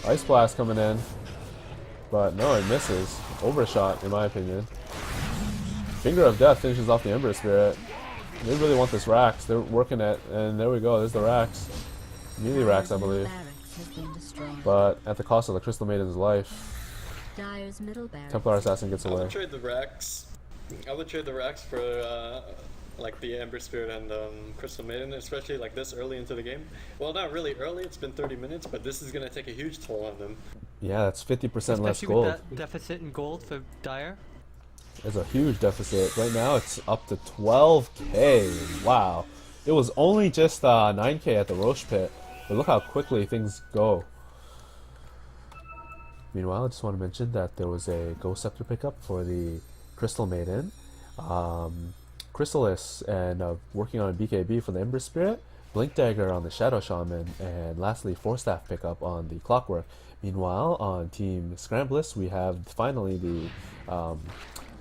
Ice Blast coming in, but no, it misses. Overshot, in my opinion. Finger of Death finishes off the Ember Spirit. They really want this Rax. They're working it, and there we go. There's the Rax. Melee Rax, I believe. Barracks has been destroyed. But at the cost of the Crystal Maiden's life. Dire's middle barracks. Templar Assassin gets I away. would trade the Rax. I would trade the Rax for like the Ember Spirit and Crystal Maiden, especially like this early into the game. Well, not really early. It's been 30 minutes, but this is gonna take a huge toll on them. Yeah, that's 50% less Especially gold. with that deficit in gold for Dire. It's a huge deficit. Right now it's up to 12k. Wow. It was only just 9k at the Roche pit. But look how quickly things go. Meanwhile, I just want to mention that there was a Ghost Scepter pickup for the Crystal Maiden. Chrysalis and working on a BKB for the Ember Spirit. Blink Dagger on the Shadow Shaman. And lastly, Force Staff pickup on the Clockwork. Meanwhile, on Team Skrambless, we have finally the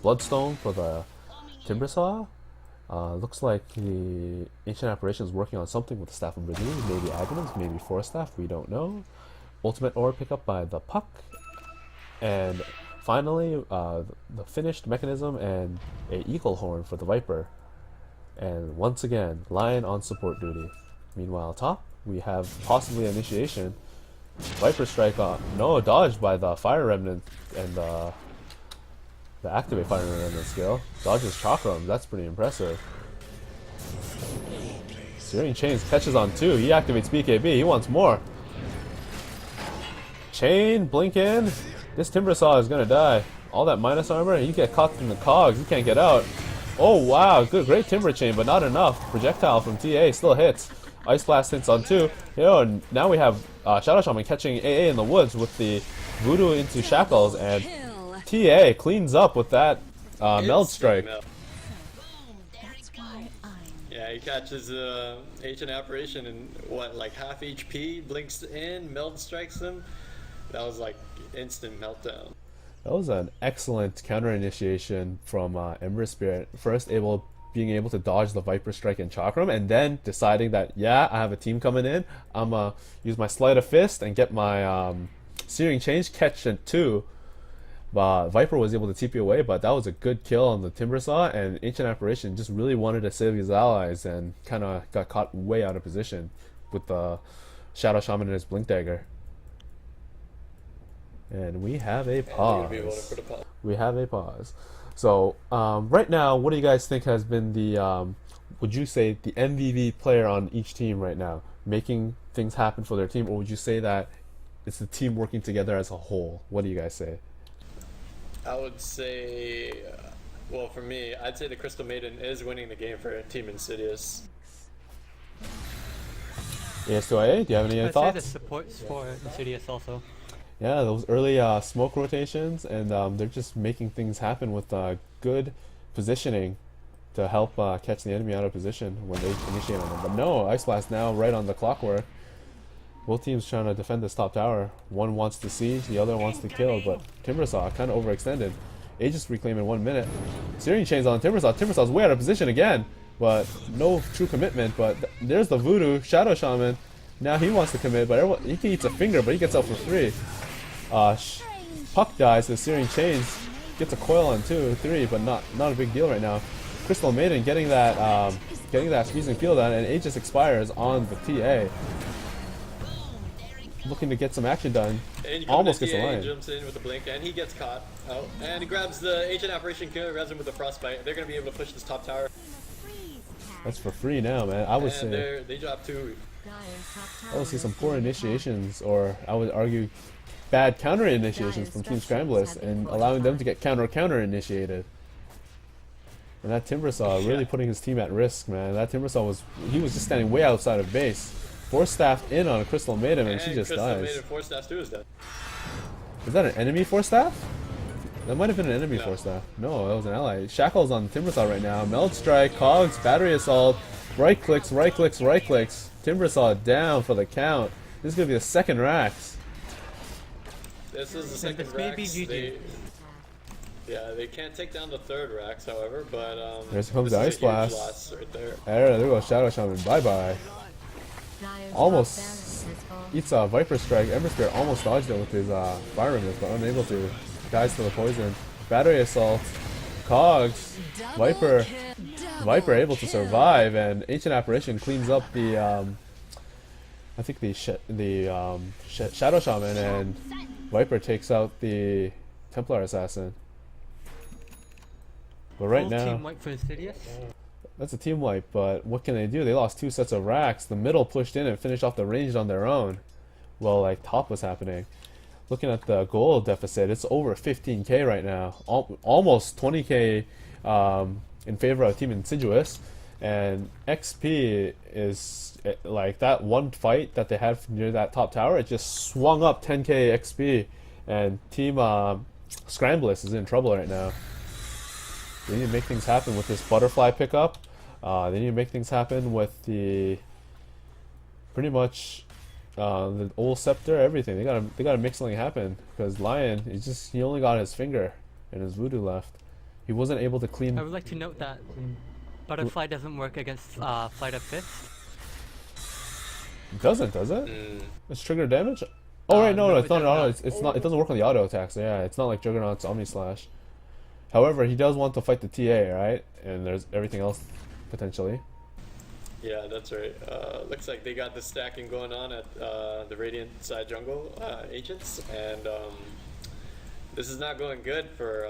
Bloodstone for the Timbersaw. Looks like the Ancient Apparition is working on something with the Staff of Renewal. Maybe Aghanim's, maybe Force Staff, we don't know. Ultimate Ore pickup by the Puck. And finally, the finished mechanism and a Eagle Horn for the Viper. And once again, Lion on support duty. Meanwhile, top, we have possibly initiation. Viper Strike on. No, dodged by the Fire Remnant and the Activate Fire Remnant skill. Dodges Chakram, that's pretty impressive. Searing Chains catches on 2. He activates BKB, he wants more. Chain, blink in. This Timber Saw is gonna die. All that minus armor, and you get caught in the cogs. You can't get out. Oh wow, good, great Timber Chain, but not enough. Projectile from TA still hits. Ice Blast hits on 2. And now we have Shadow Shaman catching AA in the woods with the Voodoo into Shackles, and TA cleans up with that Meld Strike. That's why I'm. Yeah, he catches Ancient Apparition and what, like half HP, blinks in, Meld strikes him. That was like instant meltdown. That was an excellent counter initiation from Ember Spirit. First being able to dodge the Viper Strike and Chakram, and then deciding that, yeah, I have a team coming in. I'm gonna use my Sleight of Fist and get my Searing Change, catch it too. Viper was able to TP away, but that was a good kill on the Timber Saw, and Ancient Apparition just really wanted to save his allies and kind of got caught way out of position with the Shadow Shaman and his Blink Dagger. And we have a pause. We have a pause. So right now, what do you guys think has been the, would you say the MVP player on each team right now, making things happen for their team, or would you say that it's the team working together as a whole? What do you guys say? I would say, well, for me, I'd say the Crystal Maiden is winning the game for Team InSidiouS. AS2IA, do you have any I'd thoughts? say the supports for InSidiouS also. Yeah, those early smoke rotations, and they're just making things happen with good positioning to help catch the enemy out of position when they initiate on them. But no, Ice Blast now right on the clockwork. Both teams trying to defend this top tower. One wants to siege, the other wants to kill, but Timbersaw kind of overextended. Aegis reclaim in 1 minute. Searing Chains on Timbersaw. Timbersaw's way out of position again, but no true commitment. But there's the Voodoo, Shadow Shaman. Now he wants to commit, but he eats a finger, but he gets out for free. Puck dies, the Searing Chains gets a coil on 2, 3, but not a big deal right now. Crystal Maiden getting that squeezing field on, and Aegis expires on the TA. Looking to get some action done. Almost gets the line. Jumps in with a blink, and he gets caught out. And he grabs the Ancient Apparition Killer, grabs him with the Frostbite. They're going to be able to push this top tower. That's for free now, man. I would say they drop 2. I would see some poor initiations, or I would argue bad counter initiations from Team Skrambless, and allowing them to get counter initiated. And that Timbersaw really putting his team at risk, man. That Timbersaw was just standing way outside of base. Force staff in on a Crystal Maiden, and she just dies. Maiden Force Staff too is dead. Is that an enemy Force staff? That might have been an enemy Force staff. No, that was an ally. Shackles on Timbersaw right now. Meld Strike, Cogs, Battery Assault, right clicks. Timbersaw down for the count. This is gonna be the second Rax. This is the second Rax. They can't take down the third Rax, however, but there comes the Ice Blast. Right there. There goes Shadow Shaman. Bye bye. Almost eats a Viper Strike. Ember Spirit almost dodged it with his Fire Resist, but unable to. Dies to the poison. Battery Assault. Cogs. Viper able to survive, and Ancient Apparition cleans up the I think the Shadow Shaman, and Viper takes out the Templar Assassin. But right now, team wipe for InSidiouS. That's a team wipe, but what can they do? They lost 2 sets of racks. The middle pushed in and finished off the ranged on their own. Well, like top was happening. Looking at the gold deficit, it's over 15k right now. Almost 20k in favor of Team InSidiouS. And XP is like that one fight that they had near that top tower. It just swung up 10k XP, and Team Skrambless is in trouble right now. They need to make things happen with this butterfly pickup. They need to make things happen with the pretty much the old scepter, everything. They gotta make something happen, because Lion, he only got his finger and his voodoo left. He wasn't able to clean. I would like to note that butterfly doesn't work against Flight of Fist. It doesn't, does it? It's trigger damage. Oh right, no, it's not an auto. It's not. It doesn't work on the auto attacks. So yeah, it's not like Juggernaut's Omni Slash. However, he does want to fight the TA, right? And there's everything else potentially. Yeah, that's right. Looks like they got the stacking going on at the Radiant side jungle agents, and this is not going good for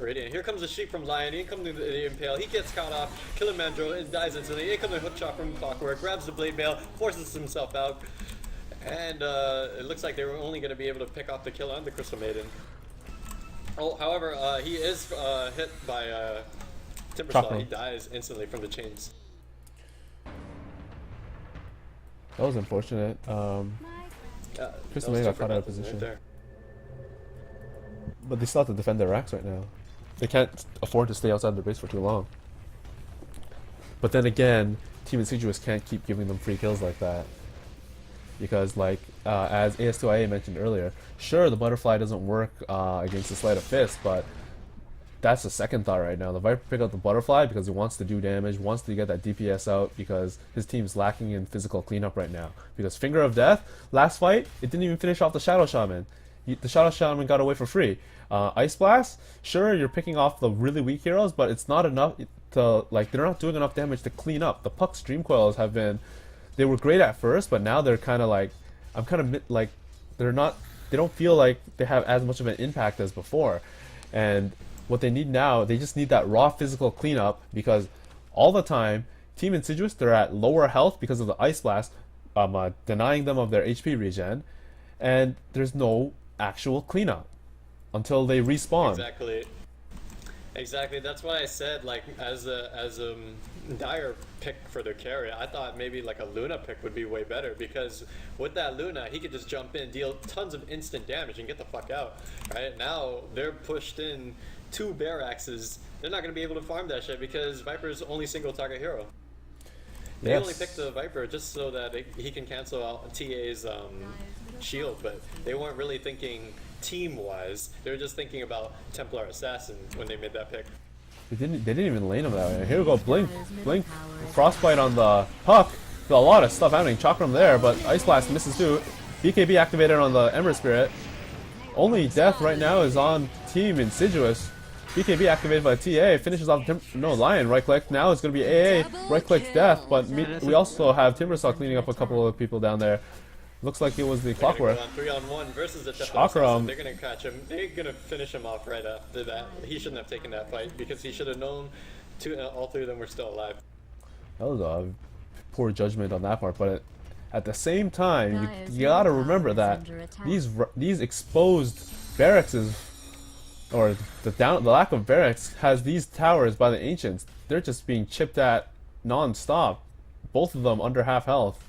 Radiant. Here comes the sheep from Lion. Here comes the Impale. He gets caught off. Killer Mandro, it dies instantly. Here comes the hook shot from Clockwork. Grabs the blade mail, forces himself out. And it looks like they were only going to be able to pick off the kill on the Crystal Maiden. Oh, however, he is hit by Timbersaw. He dies instantly from the chains. That was unfortunate. Crystal Maiden got caught out of position. Right there. But they still have to defend their racks right now. They can't afford to stay outside their base for too long. But then again, Team InSidiouS can't keep giving them free kills like that. Because, like, as AS2IA mentioned earlier, sure, the butterfly doesn't work against the sleight of fist, but that's the second thought right now. The Viper picked up the butterfly because he wants to do damage, wants to get that DPS out because his team's lacking in physical cleanup right now. Because Finger of Death, last fight, it didn't even finish off the Shadow Shaman. The Shadow Shaman got away for free. Ice Blast, sure, you're picking off the really weak heroes, but it's not enough to, like, they're not doing enough damage to clean up. The Puck's Dream Coils have been, they were great at first, but now they're kind of like, they don't feel like they have as much of an impact as before. And what they need now, they just need that raw physical cleanup, because all the time, Team InSidiouS, they're at lower health because of the Ice Blast, denying them of their HP regen, and there's no actual cleanup until they respawn. Exactly. That's why I said, like, as a dire pick for their carry, I thought maybe like a Luna pick would be way better, because with that Luna, he could just jump in, deal tons of instant damage, and get the fuck out. Right now, they're pushed in 2 Bear Axes. They're not going to be able to farm that shit because Viper's only single target hero. They only picked the Viper just so that he can cancel out TA's shield, but they weren't really thinking team-wise. They were just thinking about Templar Assassin when they made that pick. They didn't even lane him that way. Here we go, Blink, Frostbite on the Puck. A lot of stuff happening. Chakram there, but Ice Blast misses too. BKB activated on the Ember Spirit. Only death right now is on Team InSidiouS. BKB activated by TA, finishes off Lion, right click, now it's going to be AA, right click death, but we also have Timbersaw cleaning up a couple of people down there. Looks like it was the Clockwork. 3-on-1 versus the Chakram. They're going to catch him, they're going to finish him off right after that. He shouldn't have taken that fight because he should have known all 3 of them were still alive. That was a poor judgment on that part, but at the same time, you gotta remember that these exposed barracks, or the lack of barracks, has these towers by the Ancients. They're just being chipped at non-stop. Both of them under half health.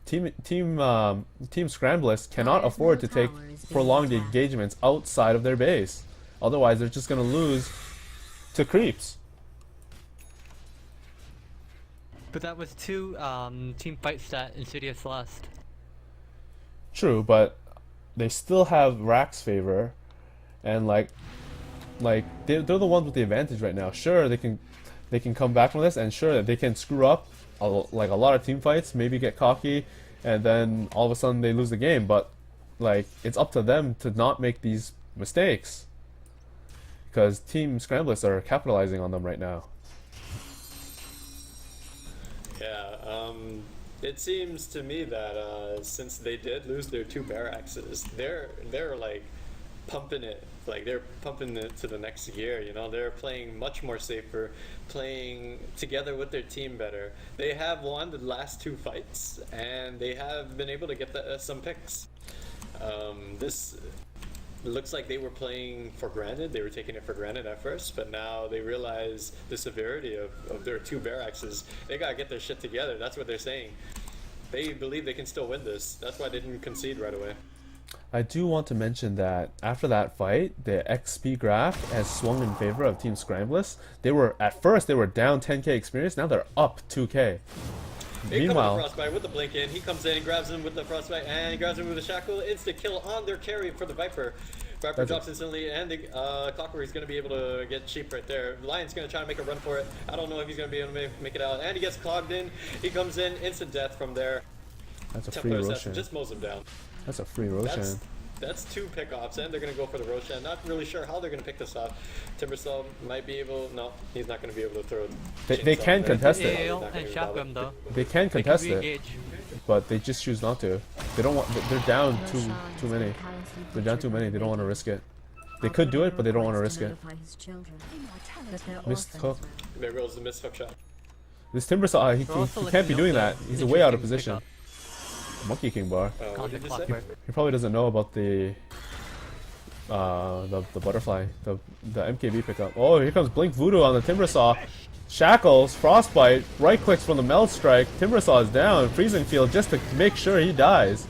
Team Skrambless cannot afford to take prolonged engagements outside of their base. Otherwise, they're just gonna lose to creeps. But that was 2 team fights that InSidiouS lost. True, but they still have Rack's favor, and like they're the ones with the advantage right now. Sure, they can come back from this, and sure they can screw up a lot of team fights, maybe get cocky, and then all of a sudden they lose the game. But like, it's up to them to not make these mistakes, because Team Skrambless are capitalizing on them right now. Yeah, it seems to me that since they did lose their 2 Barraxes, they're like pumping it, to the next gear. You know, they're playing much more safer, playing together with their team better. They have won the last 2 fights, and they have been able to get some picks. This looks like they were playing for granted. They were taking it for granted at first, but now they realize the severity of their 2 Barraxes. They gotta get their shit together. That's what they're saying. They believe they can still win this. That's why they didn't concede right away. I do want to mention that after that fight, the XP graph has swung in favor of Team Skrambless. At first they were down 10k experience, now they're up 2k. Meanwhile, Frostbite with the blink in, he comes in and grabs him with the Frostbite, and he grabs him with the Shackle. Instant kill on their carry for the Viper. Viper drops instantly, and the Clockwork is going to be able to get cheap right there. Lion's going to try to make a run for it. I don't know if he's going to be able to make it out, and he gets clogged in. He comes in, instant death from there. That's a free Roshan. Just mows him down. That's a free Roshan. That's 2 pickoffs, and they're going to go for the Roshan. Not really sure how they're going to pick this off. Timbersaw might be able... No, he's not going to be able to throw it. They can contest it. They can contest it, but they just choose not to. They don't want... They're down too many. They're down too many. They don't want to risk it. They could do it, but they don't want to risk it. Missed hook. There goes the missed hook shot. This Timbersaw, he can't be doing that. He's way out of position. Monkey King bar. What On the did you say? clockwork. He probably doesn't know about the butterfly, the MKB pickup. Oh, here comes Blink Voodoo on the Timbersaw. Shackles, Frostbite, right clicks from the Meld Strike. Timbersaw is down. Freezing Field just to make sure he dies.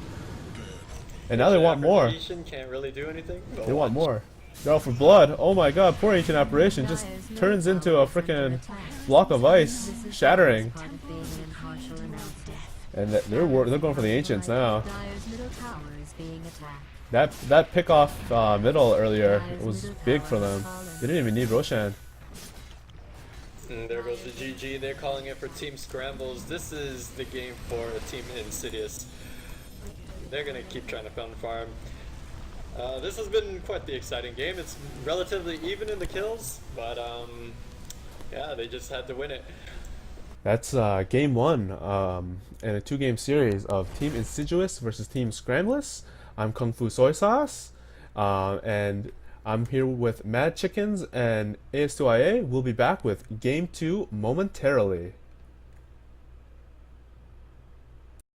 And now they want more. Aphrodisian can't really do anything. but They want watch. more. They're out for blood. Oh my god, poor Ancient Apparition just turns into a freaking block of ice, shattering. Part of being an impartial announcer. And they're going for the Ancients now. Dyer's middle tower is being attacked. That pick off middle earlier was big for them. They didn't even need Roshan. And there goes the GG. They're calling it for Team Skrambless. This is the game for Team InSidiouS. They're gonna keep trying to pound farm. This has been quite the exciting game. It's relatively even in the kills, but yeah, they just had to win it. That's game one in a 2-game series of Team InSidiouS versus Team Skrambless. I'm KungFuSoySauce, and I'm here with Mad Chickens and AS2IA. We'll be back with game 2 momentarily.